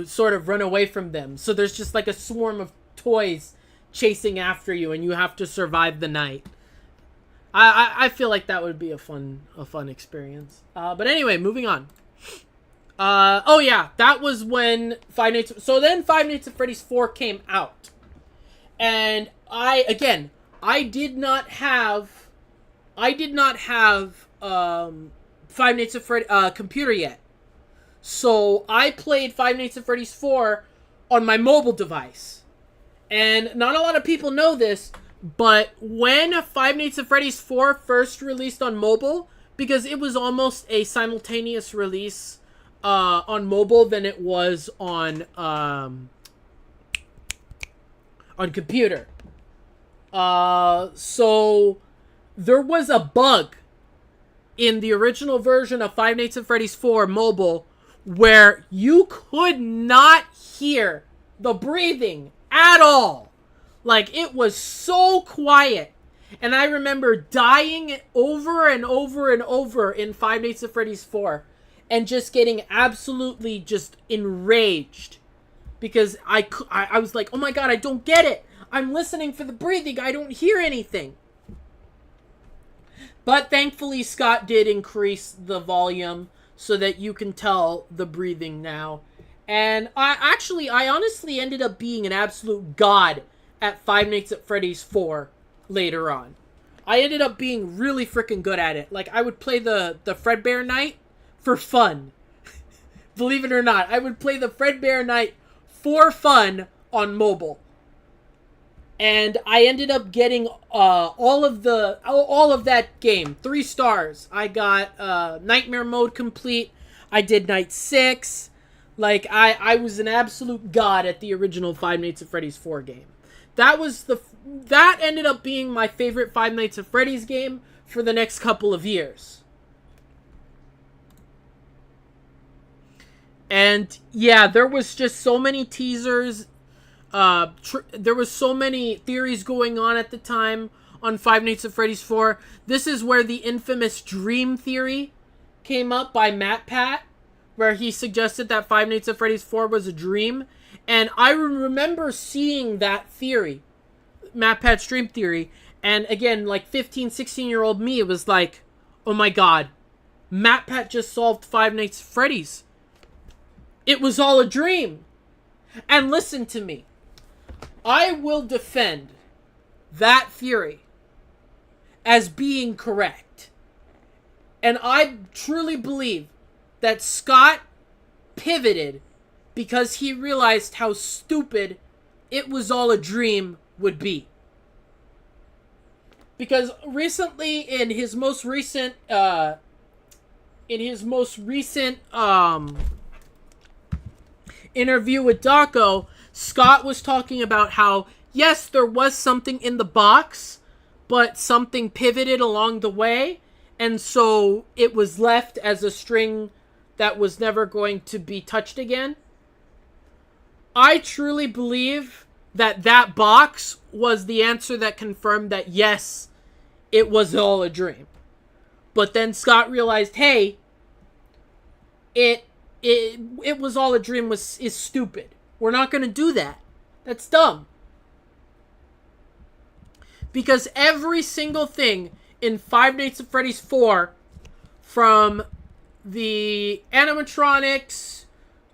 sort of run away from them. So there's just like a swarm of toys chasing after you, and you have to survive the night. I feel like that would be a fun experience. But anyway, moving on. Oh yeah, that was when Five Nights. So then Five Nights at Freddy's 4 came out, and I did not have Five Nights at Freddy computer yet. So I played Five Nights at Freddy's 4 on my mobile device. And not a lot of people know this, but when Five Nights at Freddy's 4 first released on mobile, because it was almost a simultaneous release on mobile than it was on computer. So there was a bug in the original version of Five Nights at Freddy's 4 mobile where you could not hear the breathing at all. Like, it was so quiet. And I remember dying over and over and over in Five Nights at Freddy's 4 and just getting absolutely just enraged. Because I was like, oh my god, I don't get it. I'm listening for the breathing. I don't hear anything. But thankfully, Scott did increase the volume so that you can tell the breathing now. And I honestly ended up being an absolute god at Five Nights at Freddy's 4 later on. I ended up being really freaking good at it. Like, I would play the Fredbear Night for fun. Believe it or not, I would play the Fredbear Night for fun on mobile. And I ended up getting all of that game 3 stars. I got Nightmare Mode complete. I did Night 6. Like, I was an absolute god at the original Five Nights at Freddy's 4 game. That ended up being my favorite Five Nights at Freddy's game for the next couple of years. And yeah, there was just so many teasers. There was so many theories going on at the time on Five Nights at Freddy's 4. This is where the infamous dream theory came up by MatPat, where he suggested that Five Nights at Freddy's 4 was a dream. And I remember seeing that theory, MatPat's dream theory, and again, like 15, 16-year-old me, it was like, oh my god, MatPat just solved Five Nights at Freddy's. It was all a dream. And listen to me. I will defend that theory as being correct. And I truly believe that Scott pivoted because he realized how stupid it was all a dream would be. Because recently, in his most recent interview with Daco, Scott was talking about how, yes, there was something in the box, but something pivoted along the way, and so it was left as a string that was never going to be touched again. I truly believe that that box was the answer that confirmed that, yes, it was all a dream. But then Scott realized, hey, it was all a dream is stupid. We're not going to do that. That's dumb. Because every single thing in Five Nights at Freddy's 4, from the animatronics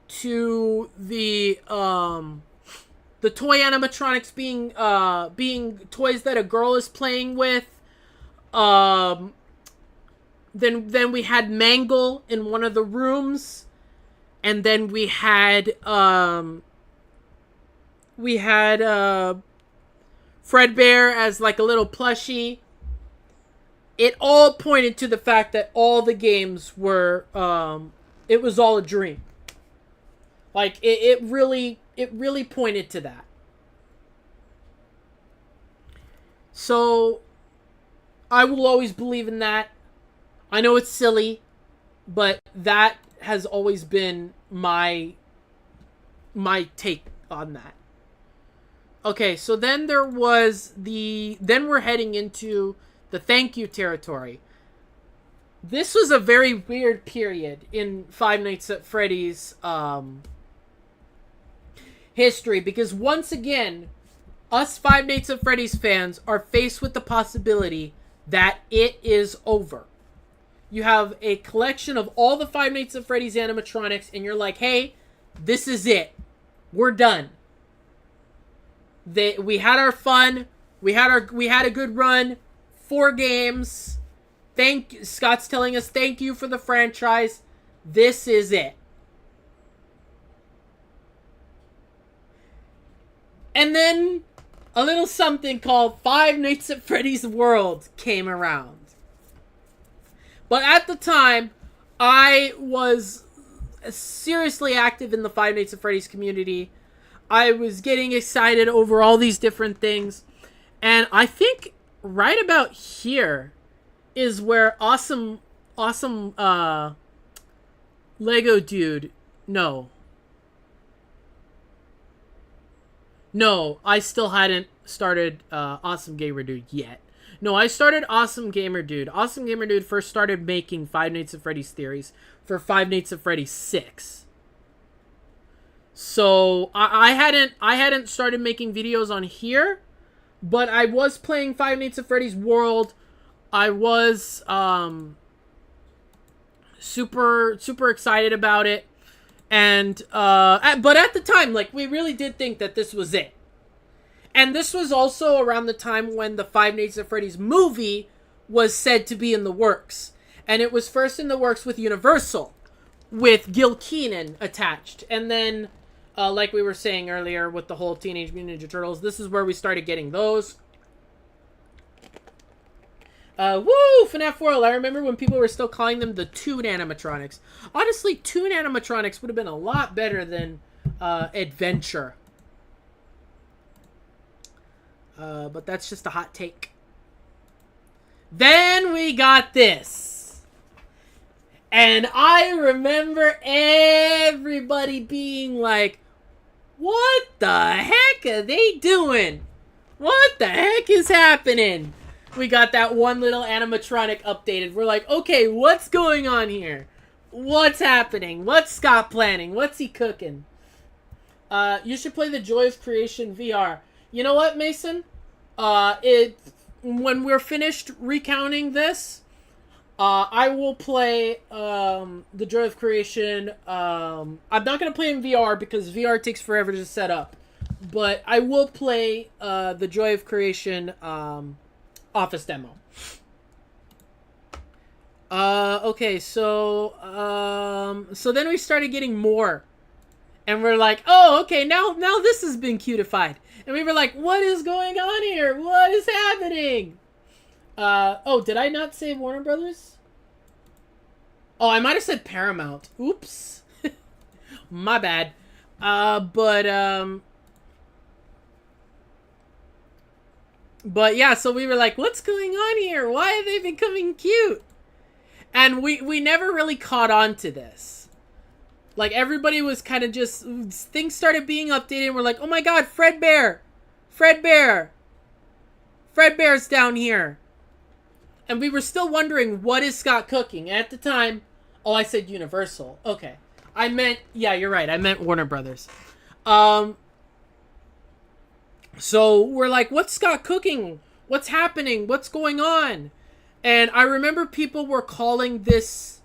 to the toy animatronics being toys that a girl is playing with, then we had Mangle in one of the rooms, and then we had Fredbear as like a little plushie. It all pointed to the fact that all the games were it was all a dream. Like it really pointed to that. So I will always believe in that. I know it's silly, but that has always been my take on that. Okay, so then then we're heading into the thank you territory. This was a very weird period in Five Nights at Freddy's history, because once again, us Five Nights at Freddy's fans are faced with the possibility that it is over. You have a collection of all the Five Nights at Freddy's animatronics, and you're like, hey, this is it. We're done. We had our fun. We had a good run. 4 games. Scott's telling us thank you for the franchise. This is it. And then a little something called Five Nights at Freddy's World came around. But at the time, I was seriously active in the Five Nights at Freddy's community. I was getting excited over all these different things. And I think right about here is where awesome Lego dude. No, I still hadn't started Awesome Gamer Dude yet. No, I started Awesome Gamer Dude. Awesome Gamer Dude first started making Five Nights at Freddy's theories for Five Nights at Freddy's 6. So I hadn't started making videos on here, but I was playing Five Nights at Freddy's World. I was super excited about it, and but at the time, like, we really did think that this was it. And this was also around the time when the Five Nights at Freddy's movie was said to be in the works. And it was first in the works with Universal, with Gil Keenan attached. And then, like we were saying earlier, with the whole Teenage Mutant Ninja Turtles, this is where we started getting those. Woo! FNAF World. I remember when people were still calling them the Toon animatronics. Honestly, Toon animatronics would have been a lot better than Adventure. But that's just a hot take. Then we got this. And I remember everybody being like, what the heck are they doing? What the heck is happening? We got that one little animatronic updated. We're like, okay, what's going on here? What's happening? What's Scott planning? What's he cooking? You should play the Joy of Creation VR. You know what, Mason? When we're finished recounting this, I will play the Joy of Creation. I'm not going to play in VR because VR takes forever to set up. But I will play the Joy of Creation office demo. Okay, so then we started getting more. And we're like, oh, okay, now this has been cutified. And we were like, what is going on here? What is happening? Oh, did I not say Warner Brothers? Oh, I might have said Paramount. Oops. My bad. But yeah, so we were like, what's going on here? Why have they becoming cute? And we never really caught on to this. Like, everybody was kind of just... Things started being updated, and we're like, oh my god, Fredbear! Fredbear's down here. And we were still wondering, what is Scott cooking? At the time... Oh, I said Universal. Okay. I meant... Yeah, you're right. I meant Warner Brothers. So, we're like, what's Scott cooking? What's happening? What's going on? And I remember people were calling this,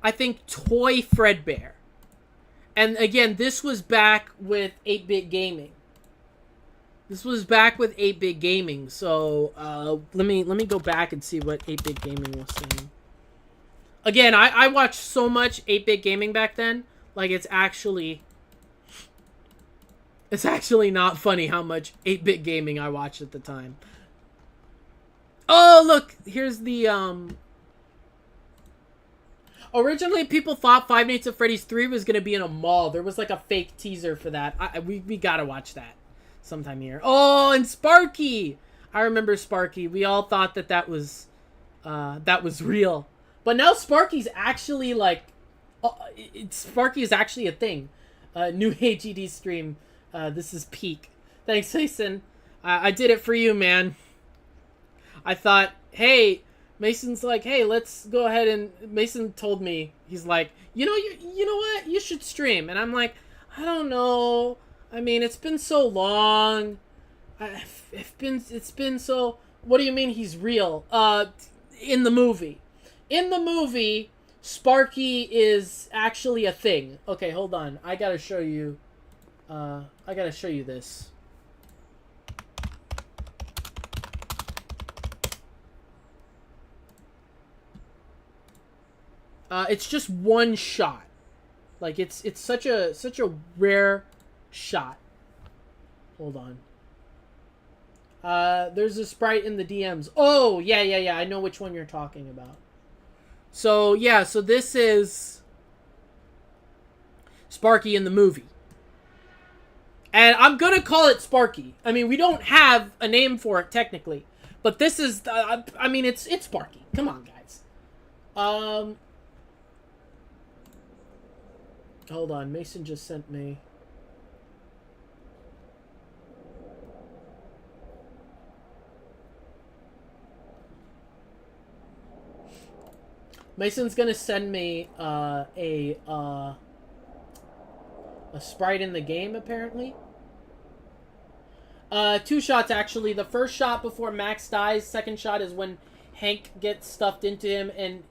I think, Toy Fredbear. And again, this was back with 8-Bit Gaming. So, let me go back and see what 8-Bit Gaming was saying. Again, I watched so much 8-bit gaming back then. Like, it's actually not funny how much 8-bit gaming I watched at the time. Oh, look, here's the originally people thought Five Nights at Freddy's 3 was going to be in a mall. There was like a fake teaser for that. We got to watch that sometime here. Oh, and Sparky. I remember Sparky. We all thought that was real. But now Sparky's actually like Sparky is actually a thing. New HED stream. This is peak. Thanks, Jason. I did it for you, man. I thought, hey, Mason's like, hey, let's go ahead and... Mason told me, he's like, you know what? You should stream. And I'm like, I don't know. I mean, it's been so long. It's been so... What do you mean he's real? In the movie. In the movie, Sparky is actually a thing. Okay, hold on. I gotta show you this. It's just one shot. Like, it's such a rare shot. Hold on. There's a sprite in the DMs. Oh, yeah. I know which one you're talking about. So, yeah, so this is Sparky in the movie. And I'm gonna call it Sparky. I mean, we don't have a name for it, technically. But this is, I mean, it's Sparky. Come on, guys. Hold on, Mason just sent me... Mason's gonna send me a sprite in the game, apparently. 2 shots, actually. The first shot before Max dies. Second shot is when Hank gets stuffed into him. And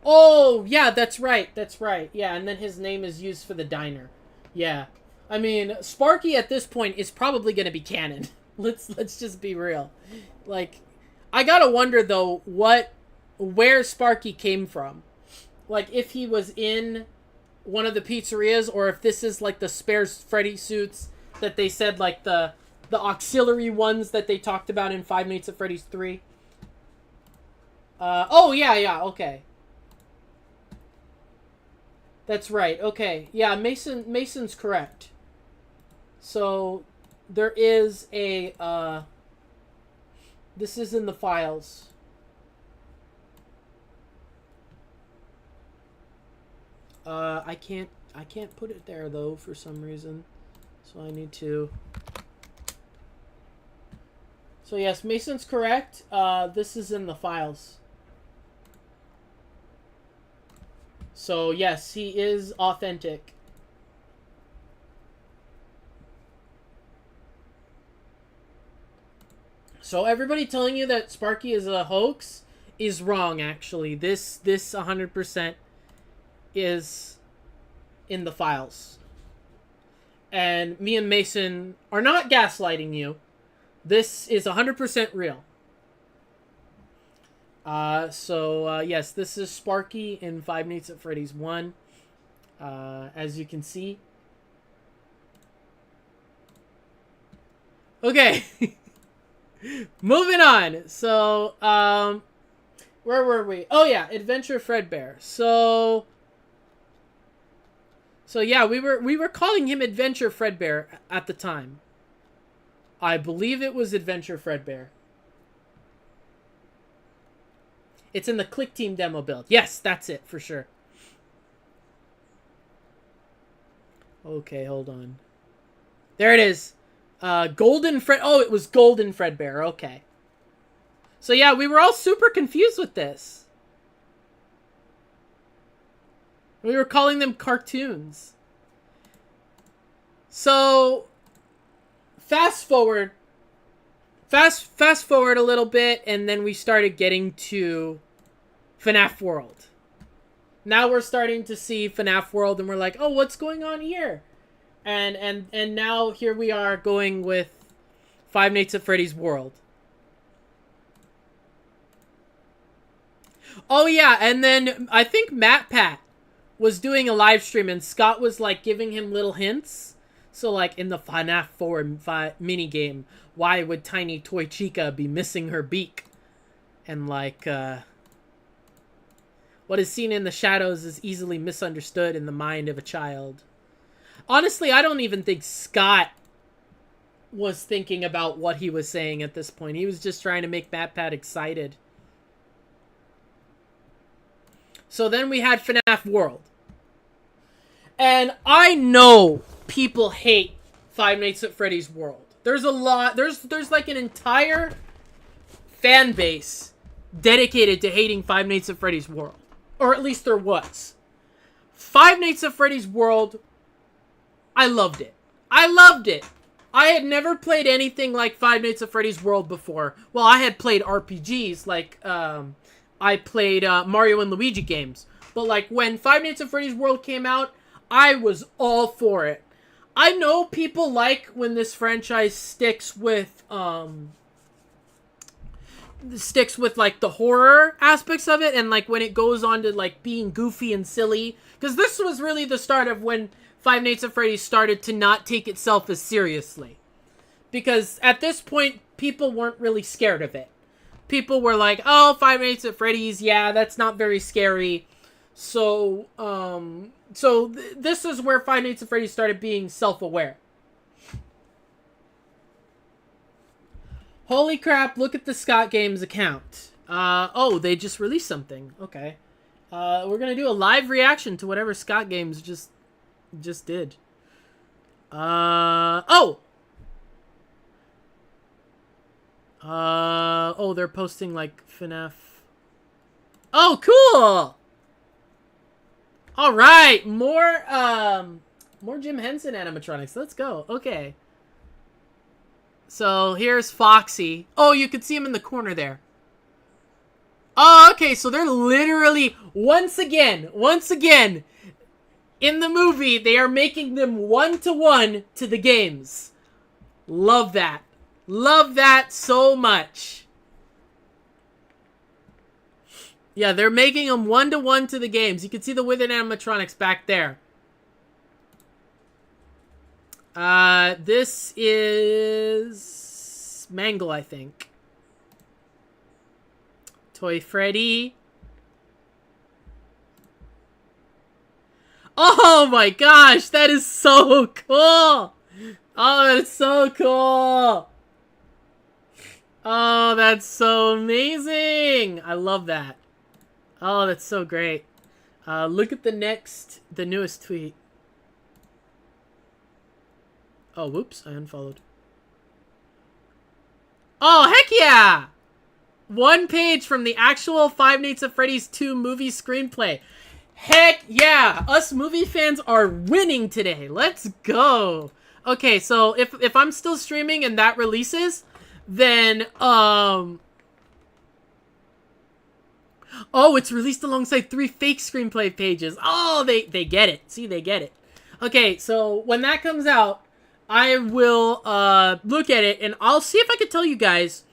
oh, yeah, that's right. That's right. Yeah, and then his name is used for the diner. Yeah. I mean, Sparky at this point is probably gonna be canon. Let's just be real. Like, I gotta wonder, though, where Sparky came from. Like, if he was in one of the pizzerias, or if this is like the spare Freddy suits that they said, like the auxiliary ones that they talked about in Five Nights at Freddy's 3. Oh, yeah, okay. That's right, okay. Yeah, Mason's correct. So, there is a, this is in the files. I can't put it there, though, for some reason. So I need to... So yes, Mason's correct. This is in the files. So yes, he is authentic. So everybody telling you that Sparky is a hoax is wrong, actually. This 100% is in the files. And me and Mason are not gaslighting you. This is 100% real. Yes, this is Sparky in Five Nights at Freddy's 1. As you can see. Okay. Moving on. So, where were we? Oh yeah, Adventure Fredbear. So yeah, we were calling him Adventure Fredbear at the time. I believe it was Adventure Fredbear. It's in the Click Team demo build. Yes, that's it for sure. Okay, hold on. There it is. Golden Fred... Oh, it was Golden Fredbear. Okay. So yeah, we were all super confused with this. We were calling them cartoons. So... Fast forward a little bit, and then we started getting to FNAF World. Now we're starting to see FNAF World, and we're like, oh, what's going on here? And now here we are going with Five Nights at Freddy's World. Oh yeah, and then I think MatPat was doing a live stream and Scott was like giving him little hints. So like in the FNAF 4 mini game, why would tiny toy Chica be missing her beak? And like what is seen in the shadows is easily misunderstood in the mind of a child. Honestly, I don't even think Scott was thinking about what he was saying at this point. He was just trying to make MatPat excited. So then we had FNAF World. And I know people hate Five Nights at Freddy's World. There's a lot, there's like an entire fan base dedicated to hating Five Nights at Freddy's World. Or at least there was. Five Nights at Freddy's World, I loved it. I loved it. I had never played anything like Five Nights at Freddy's World before. Well, I had played RPGs, like, I played Mario and Luigi games. But, like, when Five Nights at Freddy's World came out, I was all for it. I know people like when this franchise sticks with, like, the horror aspects of it. And, like, when it goes on to, like, being goofy and silly. Because this was really the start of when Five Nights at Freddy's started to not take itself as seriously. Because at this point, people weren't really scared of it. People were like, oh, Five Nights at Freddy's, yeah, that's not very scary. So, this is where Five Nights at Freddy's started being self-aware. Holy crap, look at the Scott Games account. Oh, they just released something. Okay. We're gonna do a live reaction to whatever Scott Games just did. Oh, they're posting like FNAF. Oh, cool. All right, more Jim Henson animatronics. Let's go. Okay. So here's Foxy. Oh, you can see him in the corner there. Oh, okay. So they're literally once again, in the movie, they are making them one-to-one to the games. Love that. Love that so much. Yeah, they're making them one-to-one to the games. You can see the Withered animatronics back there. This is Mangle, I think. Toy Freddy. Oh my gosh, that is so cool! Oh, that's so cool! Oh, that's so amazing! I love that. Oh, that's so great. Look at the newest tweet. Oh, whoops, I unfollowed. Oh, heck yeah! One page from the actual Five Nights at Freddy's 2 movie screenplay. Heck yeah! Us movie fans are winning today. Let's go. Okay, so if I'm still streaming and that releases, then oh, it's released alongside 3 fake screenplay pages. Oh, they get it. See, they get it. Okay, so when that comes out, I will look at it and I'll see if I can tell you guys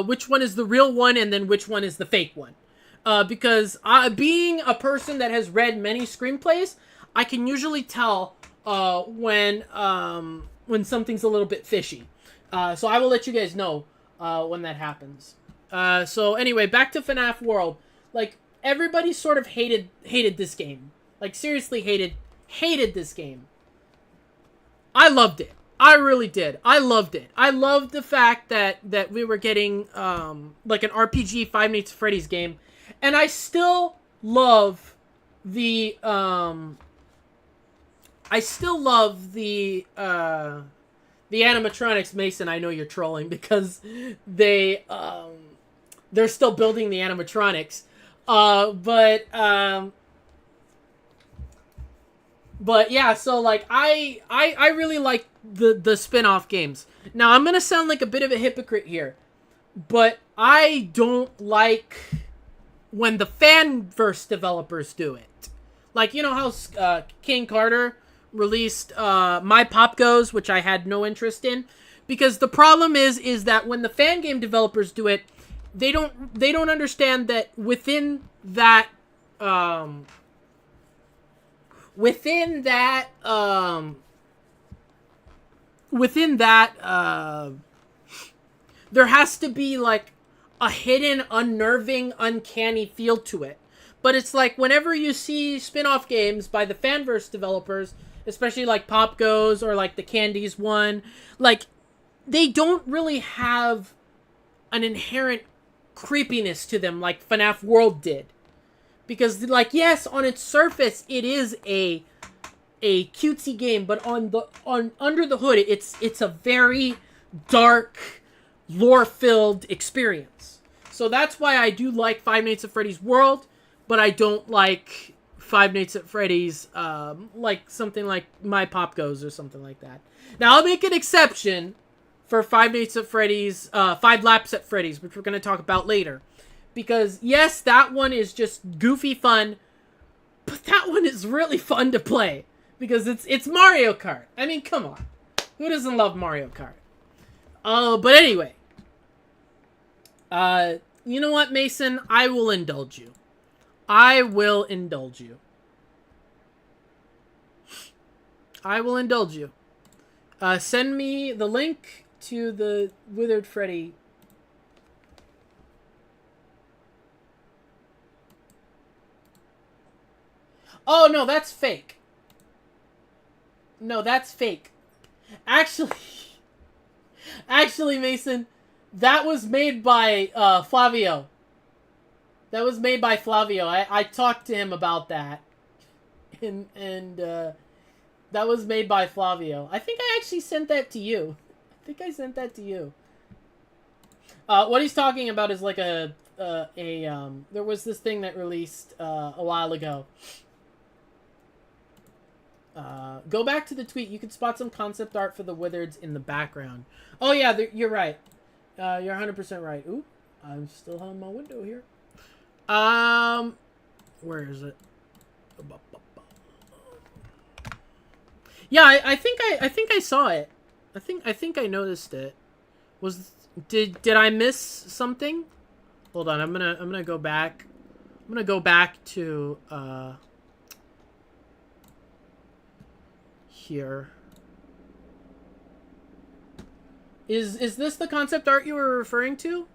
which one is the real one and then which one is the fake one. Because being a person that has read many screenplays, I can usually tell when something's a little bit fishy. So I will let you guys know when that happens. So anyway, back to FNAF World. Like, everybody sort of hated this game. Like, seriously hated this game. I loved it. I really did. I loved it. I loved the fact that we were getting like an RPG Five Nights at Freddy's game. And I still love the animatronics. Mason, I know you're trolling because they're still building the animatronics. But yeah, so like I really like the spin-off games. Now I'm gonna sound like a bit of a hypocrite here, but I don't like when the fanverse developers do it. Like, you know how King Carter released My Pop Goes, which I had no interest in, because the problem is that when the fan game developers do it, they don't understand that um within that there has to be like a hidden, unnerving, uncanny feel to it. But it's like whenever you see spin-off games by the Fanverse developers, especially like Pop Goes or like the Candies one, like they don't really have an inherent creepiness to them like FNAF World did. Because like yes, on its surface it is a cutesy game, but on under the hood it's a very dark, lore-filled experience. So that's why I do like Five Nights at Freddy's World, but I don't like Five Nights at Freddy's, like something like My Pop Goes or something like that. Now, I'll make an exception for Five Nights at Freddy's, Five Laps at Freddy's, which we're going to talk about later. Because, yes, that one is just goofy fun, but that one is really fun to play. Because it's Mario Kart. I mean, come on. Who doesn't love Mario Kart? But anyway. You know what, Mason? I will indulge you. I will indulge you. I will indulge you. Send me the link to the Withered Freddy. Oh, no, that's fake. No, that's fake. Actually, Mason, that was made by Flavio. That was made by Flavio. I talked to him about that. And that was made by Flavio. I think I actually sent that to you. I think I sent that to you. What he's talking about is like there was this thing that released a while ago. Go back to the tweet. You can spot some concept art for the Withereds in the background. Oh yeah, you're right. You're 100% right. Ooh, I'm still on my window here. Where is it? Yeah, I think I saw it. I think I noticed it. Did I miss something? Hold on, I'm gonna go back. I'm gonna go back to here. Is this the concept art you were referring to?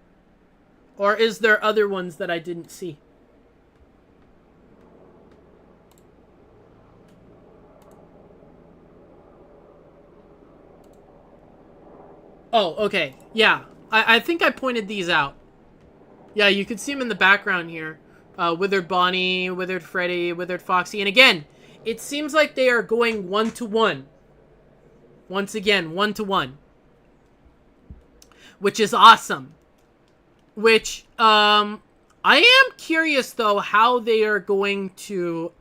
Or is there other ones that I didn't see? Oh, okay. Yeah. I think I pointed these out. Yeah, you can see them in the background here. Withered Bonnie, Withered Freddy, Withered Foxy. And again, it seems like they are going one-to-one. Once again, one-to-one. Which is awesome. Which, I am curious, though, how they are going to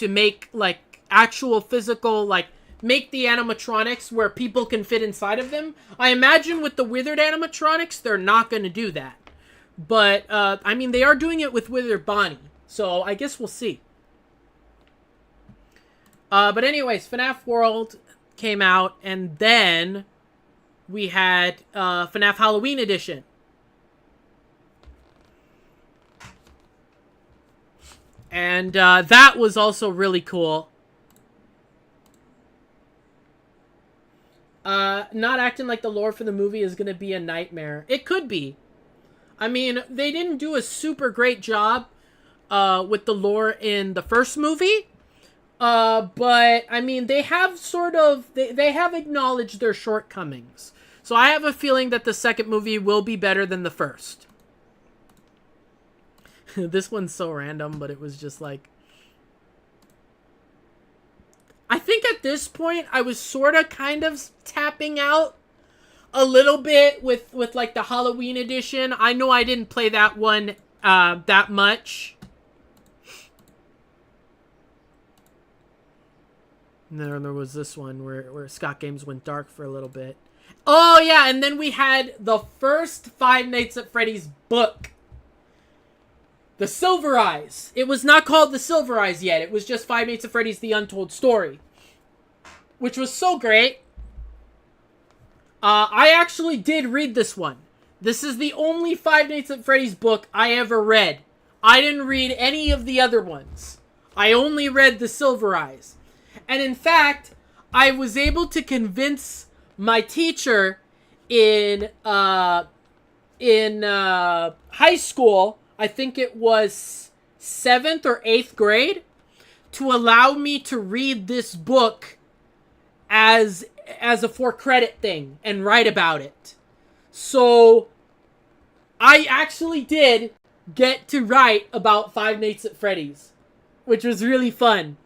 make, like, actual physical, like, make the animatronics where people can fit inside of them. I imagine with the Withered animatronics, they're not going to do that. But, I mean, they are doing it with Withered Bonnie. So, I guess we'll see. But anyways, FNAF World came out, and then we had FNAF Halloween Edition. And that was also really cool. Not acting like the lore for the movie is going to be a nightmare. It could be. I mean, they didn't do a super great job with the lore in the first movie. But, I mean, they have sort of... They have acknowledged their shortcomings. So I have a feeling that the second movie will be better than the first. This one's so random, but it was just like... I think at this point, I was sort of kind of tapping out a little bit with like, the Halloween edition. I know I didn't play that one that much. And then there was this one where Scott Games went dark for a little bit. Oh, yeah, and then we had the first Five Nights at Freddy's book. The Silver Eyes. It was not called The Silver Eyes yet. It was just Five Nights at Freddy's The Untold Story. Which was so great. I actually did read this one. This is the only Five Nights at Freddy's book I ever read. I didn't read any of the other ones. I only read the Silver Eyes. And in fact, I was able to convince my teacher in high school, I think it was 7th or 8th grade, to allow me to read this book as a for credit thing and write about it. So I actually did get to write about Five Nights at Freddy's, which was really fun.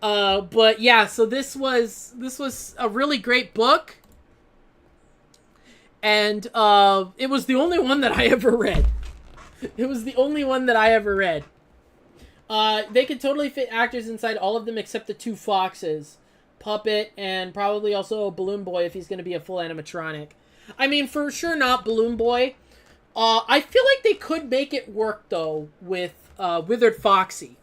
But yeah, so this was a really great book, and it was the only one that I ever read. It was the only one that I ever read. They could totally fit actors inside all of them except the two foxes, Puppet, and probably also Balloon Boy if he's going to be a full animatronic. I mean, for sure not Balloon Boy. I feel like they could make it work, though, with Withered Foxy.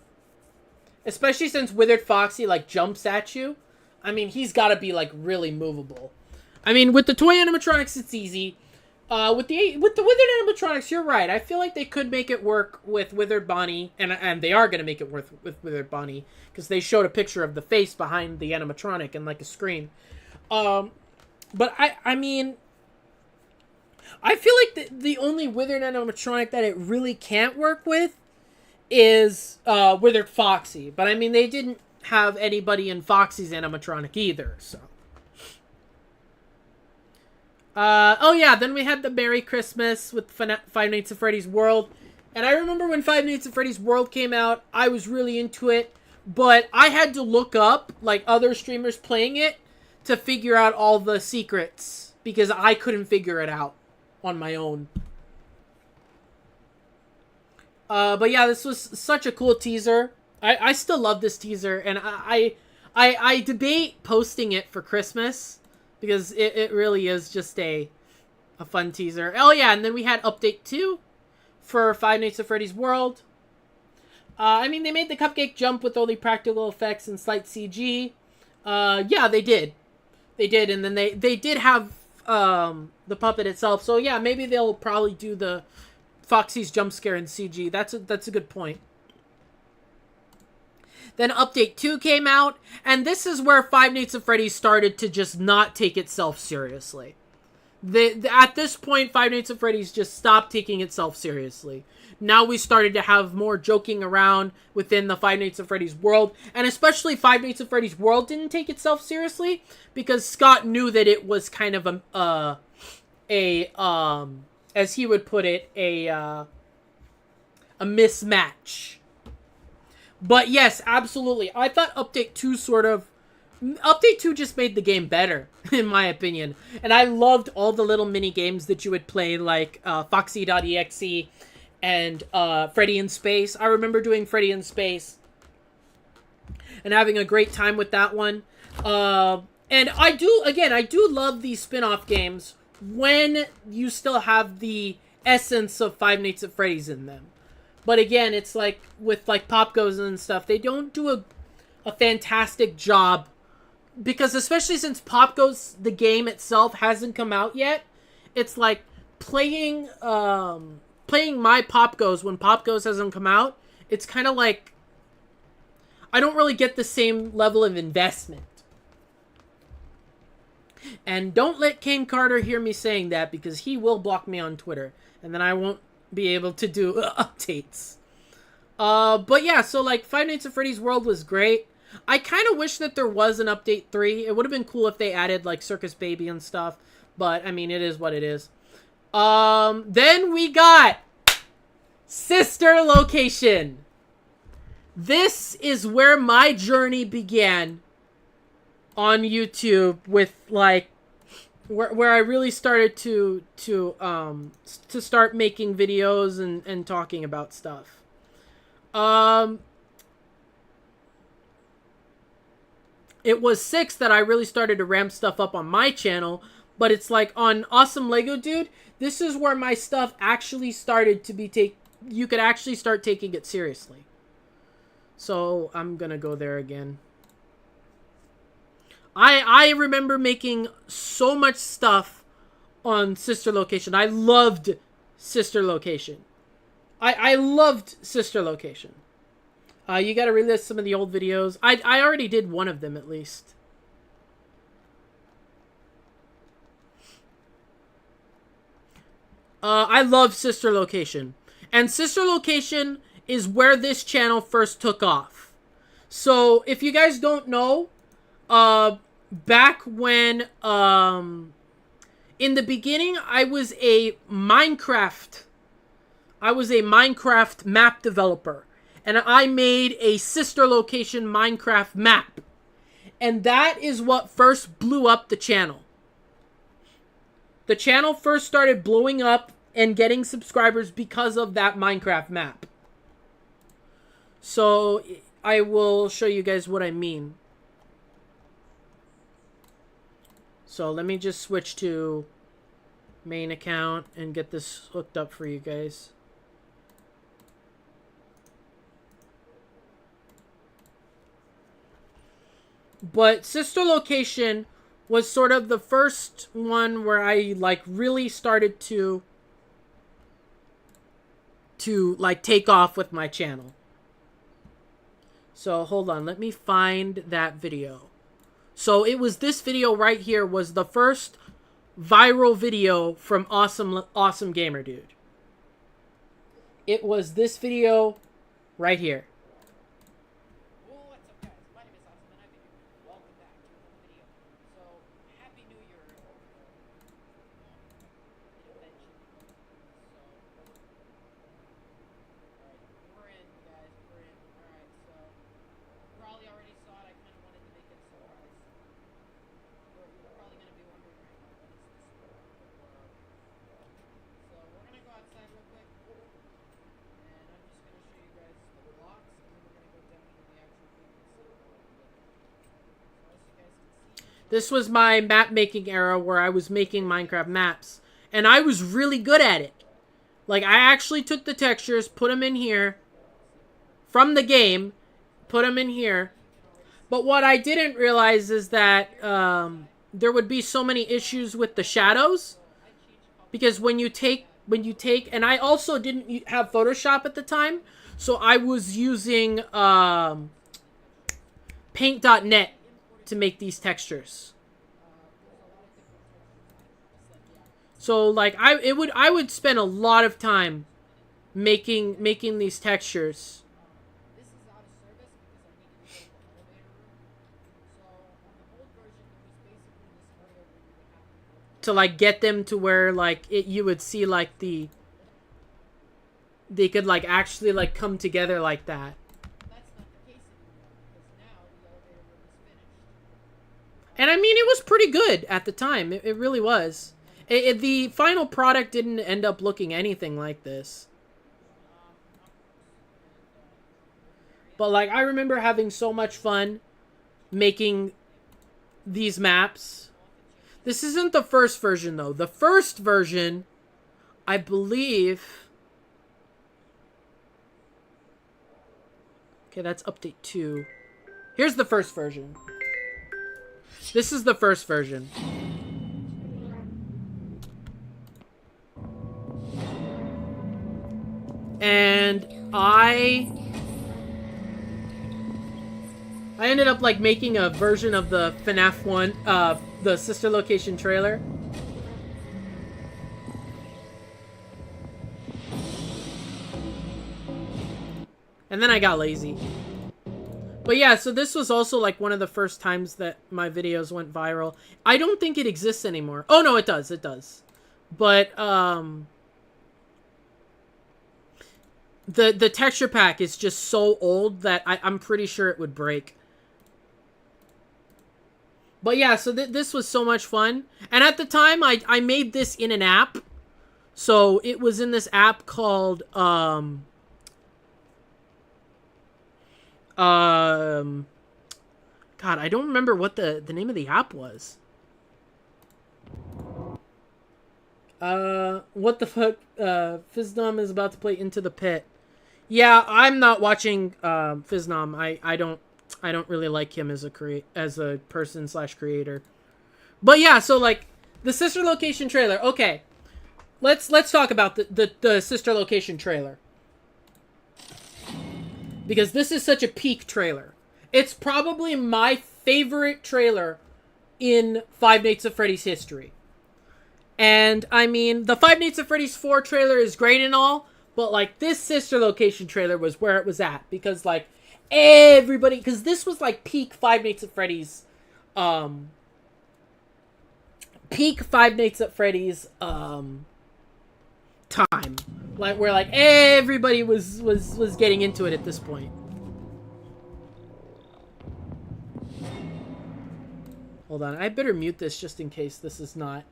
Especially since Withered Foxy, like, jumps at you. I mean, he's got to be, like, really movable. I mean, with the toy animatronics, it's easy. With the Withered animatronics, you're right. I feel like they could make it work with Withered Bonnie, and they are going to make it work with Withered Bonnie, because they showed a picture of the face behind the animatronic and, like, a screen. But I mean, I feel like the only Withered animatronic that it really can't work with is Withered Foxy. But I mean, they didn't have anybody in Foxy's animatronic either, so. Oh yeah, then we had the Merry Christmas with Five Nights at Freddy's World. And I remember when Five Nights at Freddy's World came out, I was really into it. But I had to look up, like, other streamers playing it to figure out all the secrets, because I couldn't figure it out on my own. But yeah, this was such a cool teaser. I still love this teaser, and I debate posting it for Christmas, because it really is just a fun teaser. Oh yeah, and then we had Update 2 for Five Nights at Freddy's World. I mean, they made the cupcake jump with only practical effects and slight CG. Yeah, they did. They did, and then they did have the puppet itself. So yeah, maybe they'll probably do the Foxy's jump scare in CG. That's a good point. Then Update 2 came out, and this is where Five Nights at Freddy's started to just not take itself seriously. At this point, Five Nights at Freddy's just stopped taking itself seriously. Now we started to have more joking around within the Five Nights at Freddy's world, and especially Five Nights at Freddy's world didn't take itself seriously because Scott knew that it was kind of as he would put it, a mismatch. But yes, absolutely. I thought Update 2 Update 2 just made the game better, in my opinion. And I loved all the little mini games that you would play, like Foxy.exe and Freddy in Space. I remember doing Freddy in Space and having a great time with that one. And I do love these spin-off games when you still have the essence of Five Nights at Freddy's in them. But again, it's like with like Pop Goes and stuff, they don't do a fantastic job, because especially since Pop Goes, the game itself, hasn't come out yet. It's like playing my Pop Goes when Pop Goes hasn't come out. It's kind of like I don't really get the same level of investment. And don't let Kane Carter hear me saying that, because he will block me on Twitter, and then I won't be able to do updates. But yeah, so like Five Nights at Freddy's World was great. I kind of wish that there was an Update 3. It would have been cool if they added like Circus Baby and stuff, but I mean, it is what it is. Then we got Sister Location. This is where my journey began on YouTube, with like where I really started to start making videos and talking about stuff. It was 6 that I really started to ramp stuff up on my channel, but it's like on Awesome Lego Dude, this is where my stuff actually started to be you could actually start taking it seriously. So I'm gonna go there again. I remember making so much stuff on Sister Location. I loved Sister Location. I loved Sister Location. You gotta relist some of the old videos. I already did one of them at least. I love Sister Location. And Sister Location is where this channel first took off. So, if you guys don't know, back when, in the beginning, I was a Minecraft map developer. And I made a Sister Location Minecraft map. And that is what first blew up the channel. The channel first started blowing up and getting subscribers because of that Minecraft map. So, I will show you guys what I mean. So, let me just switch to main account and get this hooked up for you guys. But Sister Location was sort of the first one where I like really started to like take off with my channel. So hold on, let me find that video. So it was this video right here was the first viral video from Awesome Gamer Dude. It was this video right here. This was my map making era where I was making Minecraft maps. And I was really good at it. Like, I actually took the textures, put them in here. From the game. Put them in here. But what I didn't realize is that there would be so many issues with the shadows. Because when you take... And I also didn't have Photoshop at the time. So I was using Paint.net to make these textures. So like I would spend a lot of time making these textures. To like get them to where like you would see like they could like actually like come together like that. And I mean, it was pretty good at the time. It really was. The final product didn't end up looking anything like this. But, like, I remember having so much fun making these maps. This isn't the first version, though. The first version, I believe... Okay, that's update 2. Here's the first version. This is the first version. And I ended up like making a version of the FNAF 1, the Sister Location trailer. And then I got lazy. But yeah, so this was also like one of the first times that my videos went viral. I don't think it exists anymore. Oh no, it does. It does. But the texture pack is just so old that I'm pretty sure it would break. But yeah, so this was so much fun. And at the time, I made this in an app. So it was in this app called God, I don't remember what the name of the app was. What the fuck? Fiznom is about to play Into the Pit. Yeah, I'm not watching Fiznom. I don't I don't really like him as a person slash creator. But yeah, so like the sister location trailer. Okay, let's talk about the sister location trailer, because this is such a peak trailer. It's probably my favorite trailer in Five Nights at Freddy's history. And I mean, the Five Nights at Freddy's 4 trailer is great and all, but like this sister location trailer was where it was at, because like everybody, because this was like peak Five Nights at Freddy's time, like where like everybody was getting into it at this point. Hold on, I better mute this just in case this is not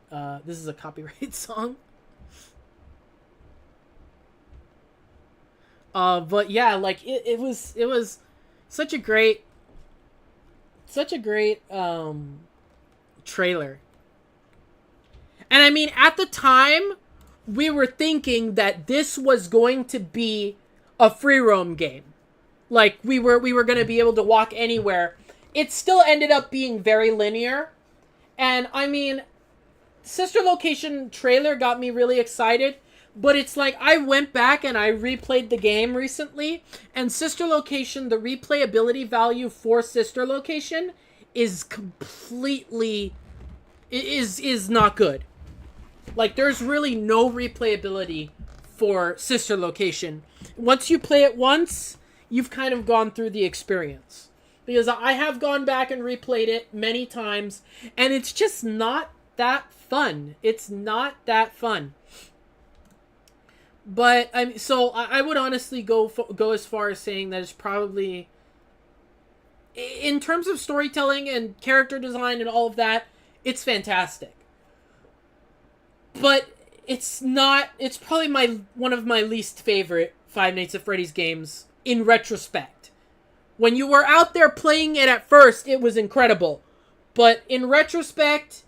this is a copyright song. But yeah, like it was such a great trailer. And I mean, at the time, we were thinking that this was going to be a free roam game. Like we were going to be able to walk anywhere. It still ended up being very linear. And I mean, sister location trailer got me really excited, but it's like I went back and I replayed the game recently, and sister location, the replayability value for sister location is completely is not good. Like, there's really no replayability for sister location. Once you play it once, you've kind of gone through the experience. Because I have gone back and replayed it many times, and it's just not that fun. It's not that fun. But I would honestly go as far as saying that it's probably, in terms of storytelling and character design and all of that, it's fantastic. But it's probably one of my least favorite Five Nights at Freddy's games in retrospect. When you were out there playing it at first, it was incredible. But in retrospect,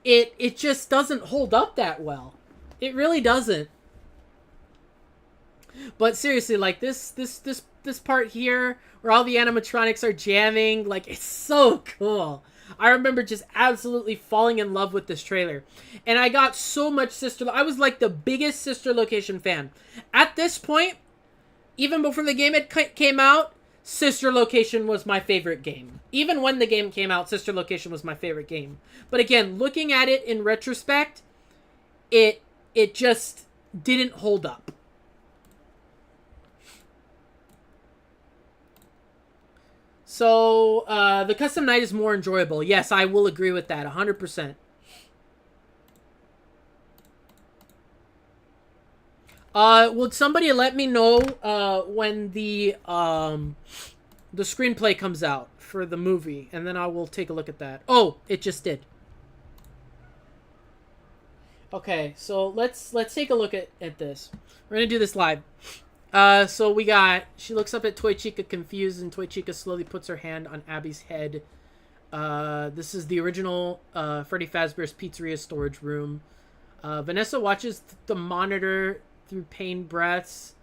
it just doesn't hold up that well. It really doesn't. But seriously, like this part here where all the animatronics are jamming, like, it's so cool. I remember just absolutely falling in love with this trailer. And I got so much I was like the biggest sister location fan. At this point, even before the game came out, sister location was my favorite game. Even when the game came out, sister location was my favorite game. But again, looking at it in retrospect, it just didn't hold up. So, the custom night is more enjoyable. Yes, I will agree with that, 100%. Would somebody let me know, when the screenplay comes out for the movie, and then I will take a look at that. Oh, it just did. Okay, so let's take a look at this. We're gonna do this live. So we got, she looks up at Toy Chica confused, and Toy Chica slowly puts her hand on Abby's head. This is the original Freddy Fazbear's Pizzeria storage room. Vanessa watches the monitor through pained breaths.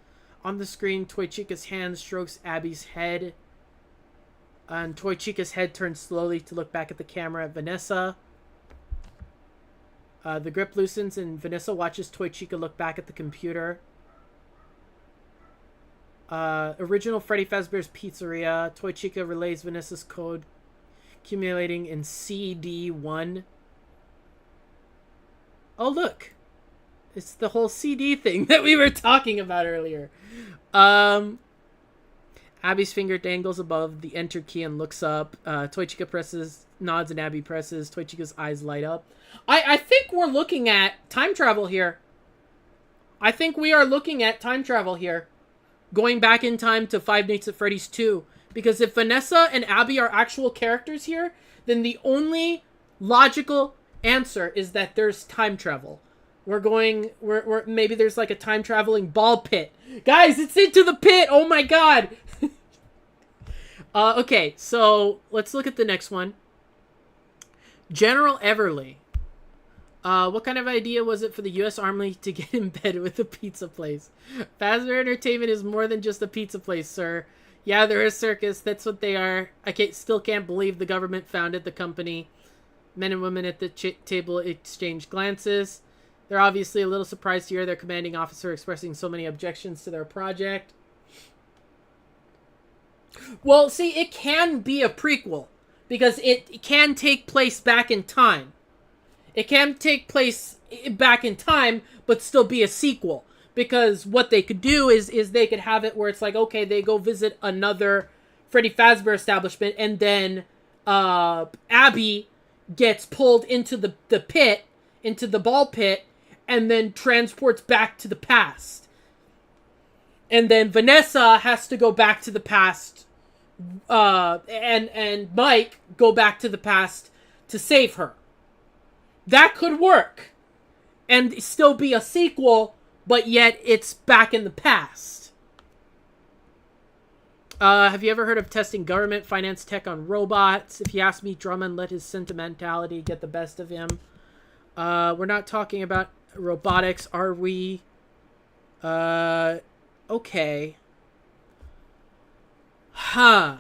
On the screen, Toy Chica's hand strokes Abby's head. And Toy Chica's head turns slowly to look back at the camera at Vanessa. The grip loosens, and Vanessa watches Toy Chica look back at the computer. Original Freddy Fazbear's Pizzeria. Toy Chica relays Vanessa's code, accumulating in CD1. Oh, look. It's the whole CD thing that we were talking about earlier. Abby's finger dangles above the enter key and looks up. Toy Chica nods, and Abby presses. Toy Chica's eyes light up. I think we're looking at time travel here. I think we are looking at time travel here. Going back in time to Five Nights at Freddy's 2. Because if Vanessa and Abby are actual characters here, then the only logical answer is that there's time travel. We're maybe there's like a time traveling ball pit. Guys, it's into the pit! Oh my god! Okay, so let's look at the next one. General Everly. What kind of idea was it for the U.S. Army to get in bed with a pizza place? Fazbear Entertainment is more than just a pizza place, sir. Yeah, they're a circus. That's what they are. Still can't believe the government founded the company. Men and women at the table exchange glances. They're obviously a little surprised to hear their commanding officer expressing so many objections to their project. Well, see, it can be a prequel because it can take place back in time. It can take place back in time, but still be a sequel. Because what they could do is they could have it where it's like, okay, they go visit another Freddy Fazbear establishment, and then Abby gets pulled into the pit, into the ball pit, and then transports back to the past. And then Vanessa has to go back to the past, and Mike go back to the past to save her. That could work. And still be a sequel, but yet it's back in the past. Have you ever heard of testing government finance tech on robots? If you ask me, Drummond let his sentimentality get the best of him. We're not talking about robotics, are we? Okay. Huh.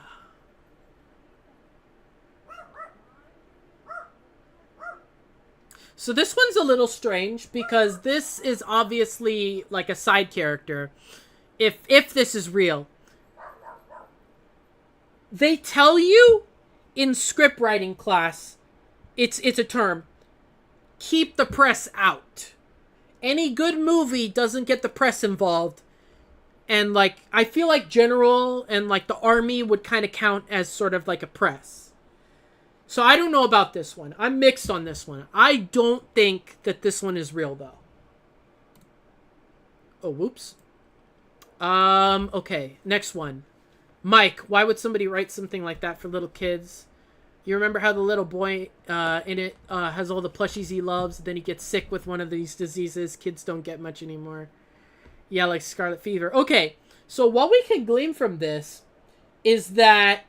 So this one's a little strange because this is obviously like a side character. If this is real. They tell you in script writing class, it's a term, keep the press out. Any good movie doesn't get the press involved. And like, I feel like General and like the Army would kind of count as sort of like a press. So I don't know about this one. I'm mixed on this one. I don't think that this one is real though. Oh, whoops. Okay, next one. Mike, why would somebody write something like that for little kids? You remember how the little boy in it has all the plushies he loves, then he gets sick with one of these diseases. Kids don't get much anymore. Yeah, like scarlet fever. Okay, so what we can glean from this is that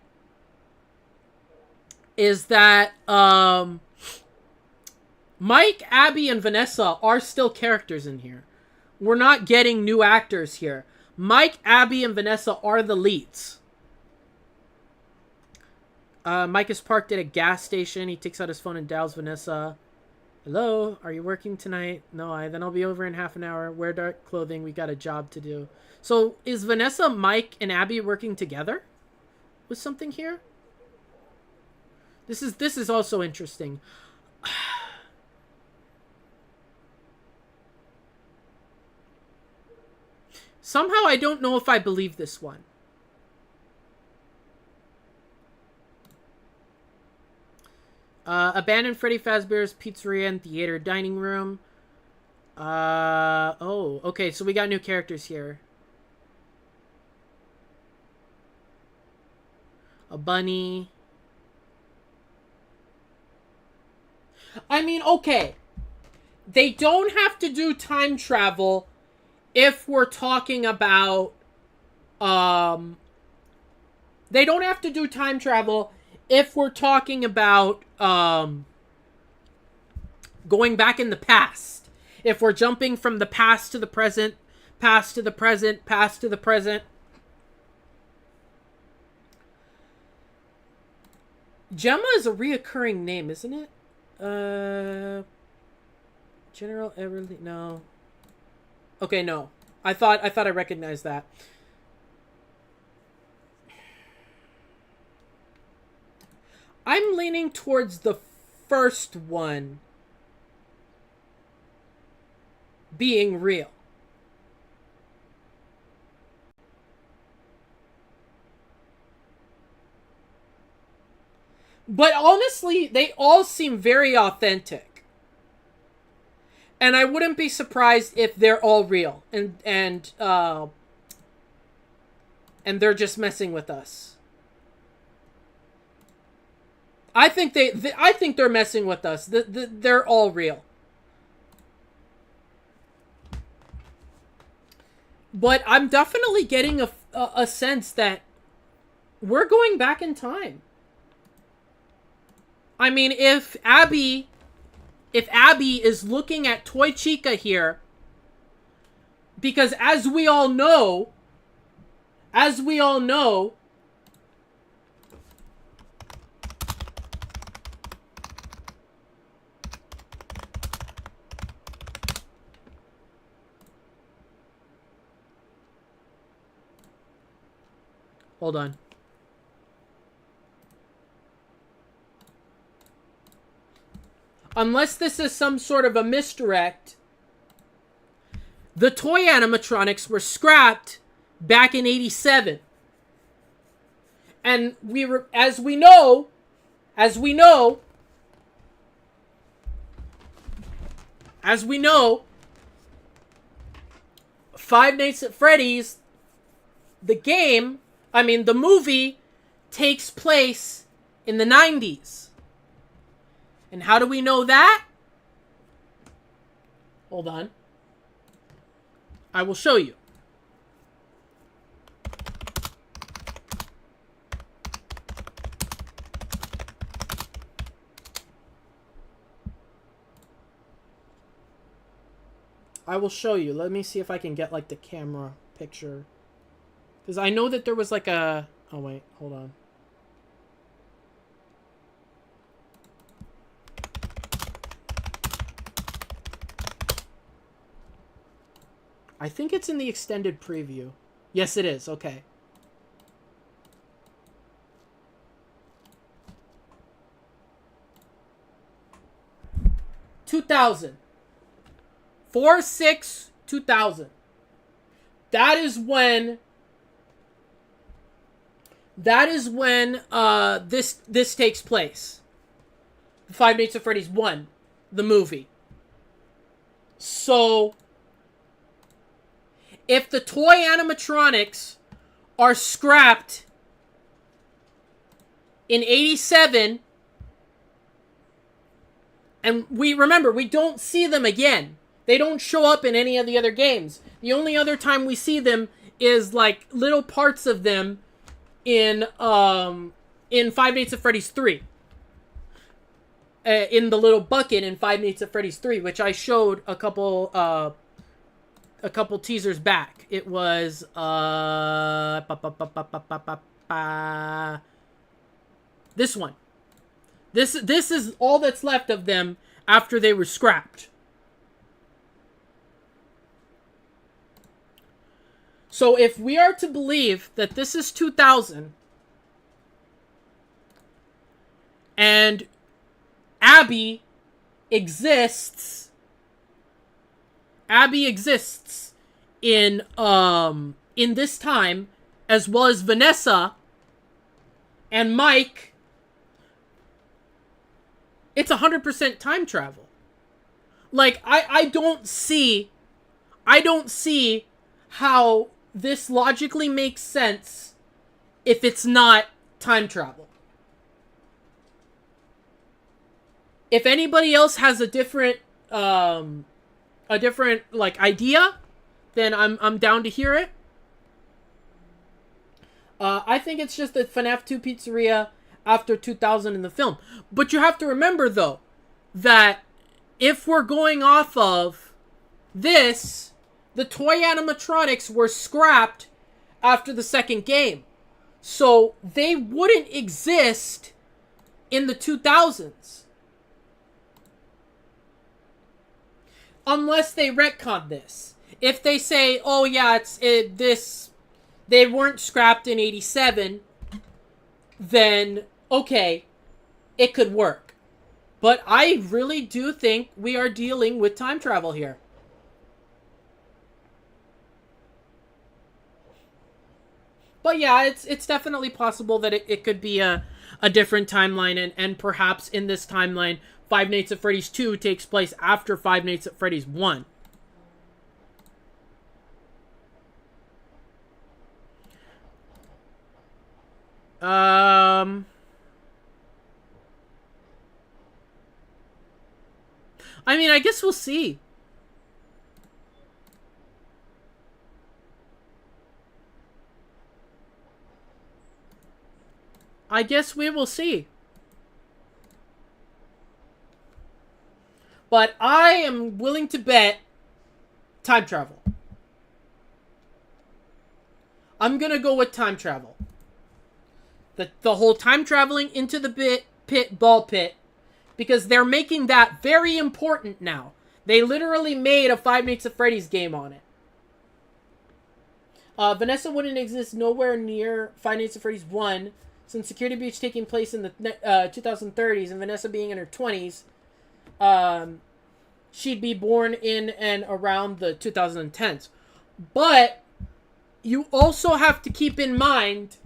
Mike, Abby, and Vanessa are still characters in here. We're not getting new actors here. Mike, Abby, and Vanessa are the leads. Mike is parked at a gas station. He takes out his phone and dials Vanessa. Hello, are you working tonight? No, then I'll be over in half an hour. Wear dark clothing. We got a job to do. So is Vanessa, Mike, and Abby working together with something here? This is also interesting. Somehow I don't know if I believe this one. Abandoned Freddy Fazbear's Pizzeria and Theater Dining Room. Oh, okay, so we got new characters here. A bunny. I mean, okay. They don't have to do time travel if we're talking about, they don't have to do time travel if we're talking about, going back in the past. If we're jumping from the past to the present, past to the present, past to the present. Gemma is a reoccurring name, isn't it? General Everly, no. Okay, no. I thought I recognized that. I'm leaning towards the first one being real. But honestly, they all seem very authentic. And I wouldn't be surprised if they're all real and they're just messing with us. I think I think they're messing with us. They're all real. But I'm definitely getting a sense that we're going back in time. I mean, if Abby is looking at Toy Chica here, because as we all know, Hold on. Unless this is some sort of a misdirect, the toy animatronics were scrapped back in 87. And as we know, Five Nights at Freddy's, the movie takes place in the 90s. And how do we know that? Hold on. I will show you. I will show you. Let me see if I can get, like, the camera picture. Because I know that there was, like, a... Oh, wait. Hold on. I think it's in the extended preview. Yes, it is. Okay. $2,000. 4/6/2000. That is when this takes place. Five Nights at Freddy's 1, the movie. So if the toy animatronics are scrapped in 87, and we don't see them again. They don't show up in any of the other games. The only other time we see them is like little parts of them in Five Nights at Freddy's 3. In the little bucket in Five Nights at Freddy's 3, which I showed a couple teasers back. It was this one. This is all that's left of them after they were scrapped. So if we are to believe that this is 2000 and Abby exists in this time, as well as Vanessa and Mike, it's 100% time travel. Like, I don't see how this logically makes sense if it's not time travel. If anybody else has a different like idea, then I'm down to hear it. I think it's just a FNAF 2 pizzeria after 2000 in the film. But you have to remember, though, that if we're going off of this, the toy animatronics were scrapped after the second game. So they wouldn't exist in the 2000s. Unless they retcon this. If they say, oh yeah, they weren't scrapped in 87, then okay, it could work. But I really do think we are dealing with time travel here. But yeah, it's definitely possible that it could be a different timeline, and perhaps in this timeline, Five Nights at Freddy's 2 takes place after Five Nights at Freddy's 1. I mean, I guess we'll see. I guess we will see. But I am willing to bet time travel. I'm going to go with time travel. The whole time traveling into the ball pit, because they're making that very important now. They literally made a Five Nights at Freddy's game on it. Vanessa wouldn't exist nowhere near Five Nights at Freddy's 1, since Security Breach taking place in the 2030s and Vanessa being in her 20s. She'd be born in and around the 2010s. But you also have to keep in mind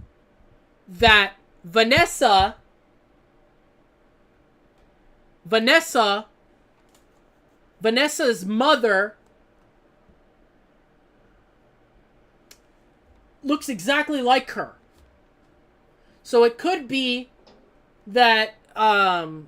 that Vanessa's mother looks exactly like her. So it could be that the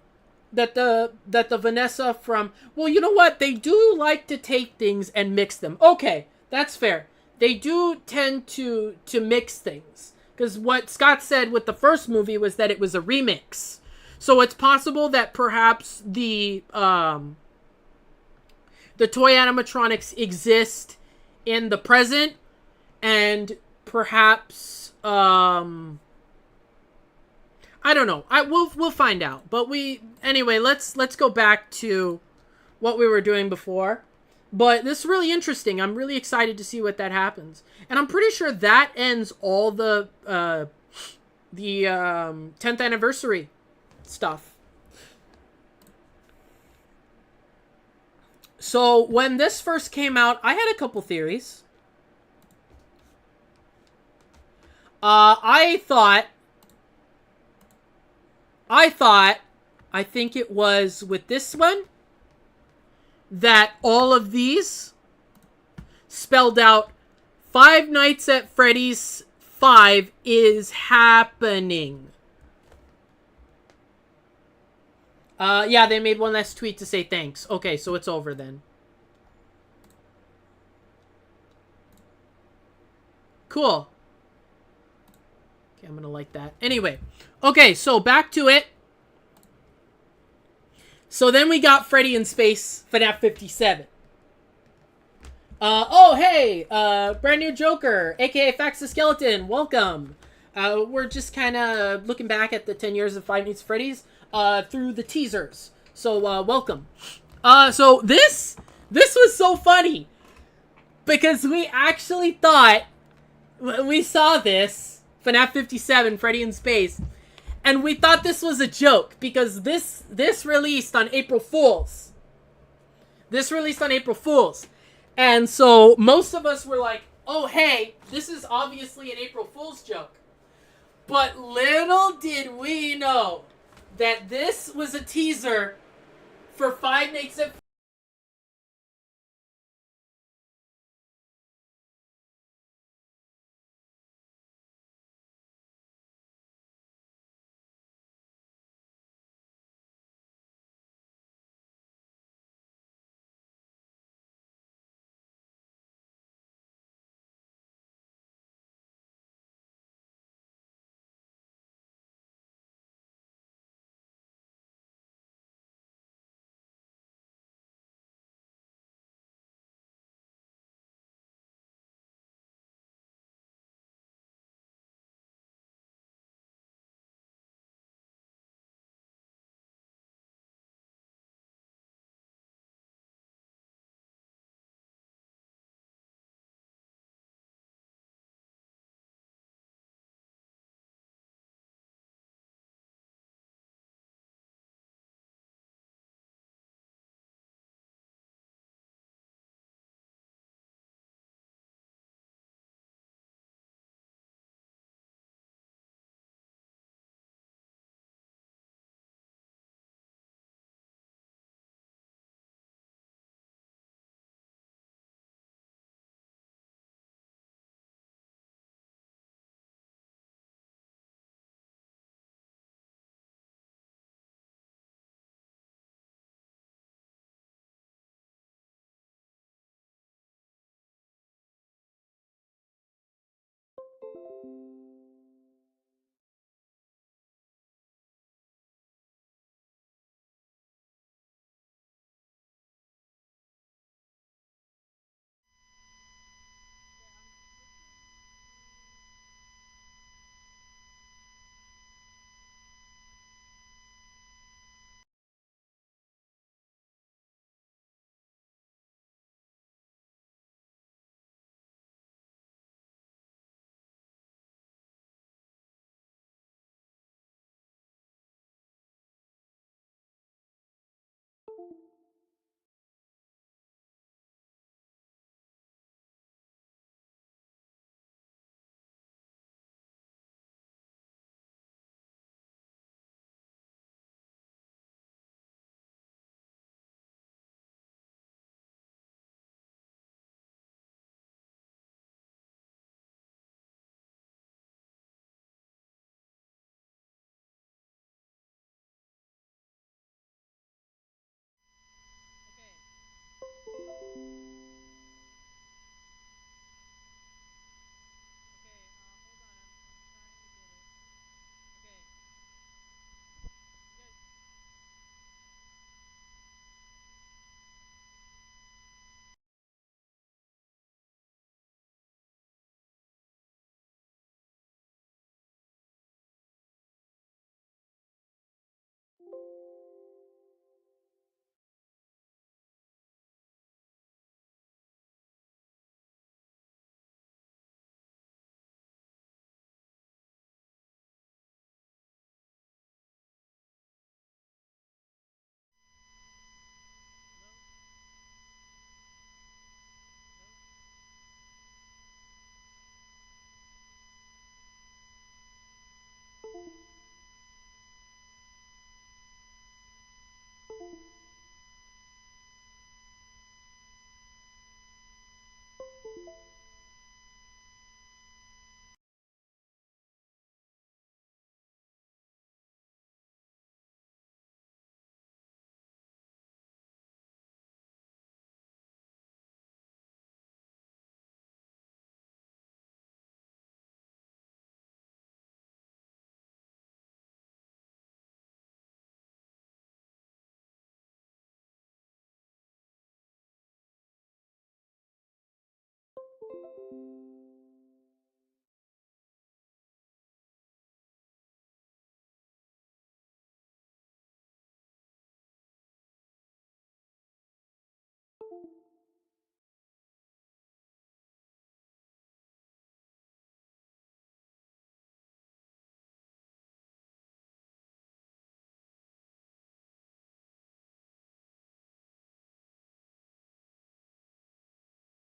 Vanessa from, well, you know what? They do like to take things and mix them. Okay, that's fair. They do tend to mix things, because what Scott said with the first movie was that it was a remix. So it's possible that perhaps the toy animatronics exist in the present, and perhaps I don't know. We'll find out. But anyway, let's go back to what we were doing before. But this is really interesting. I'm really excited to see what that happens. And I'm pretty sure that ends all the 10th anniversary stuff. So when this first came out, I had a couple theories. I think it was with this one that all of these spelled out Five Nights at Freddy's 5 is happening. Yeah, they made one last tweet to say thanks. Okay, so it's over then. Cool. Okay, I'm gonna like that. Anyway, okay, so back to it. So then we got Freddy in Space, FNAF 57. Oh, hey, brand new Joker, aka Fax the Skeleton, welcome. We're just kind of looking back at the 10 years of Five Nights at Freddy's through the teasers. So, welcome. So this was so funny, because we actually thought, when we saw this, FNAF 57, Freddy in Space, and we thought this was a joke, because this released on April Fools. This released on April Fools. And so most of us were like, oh, hey, this is obviously an April Fool's joke. But little did we know that this was a teaser for Five Nights at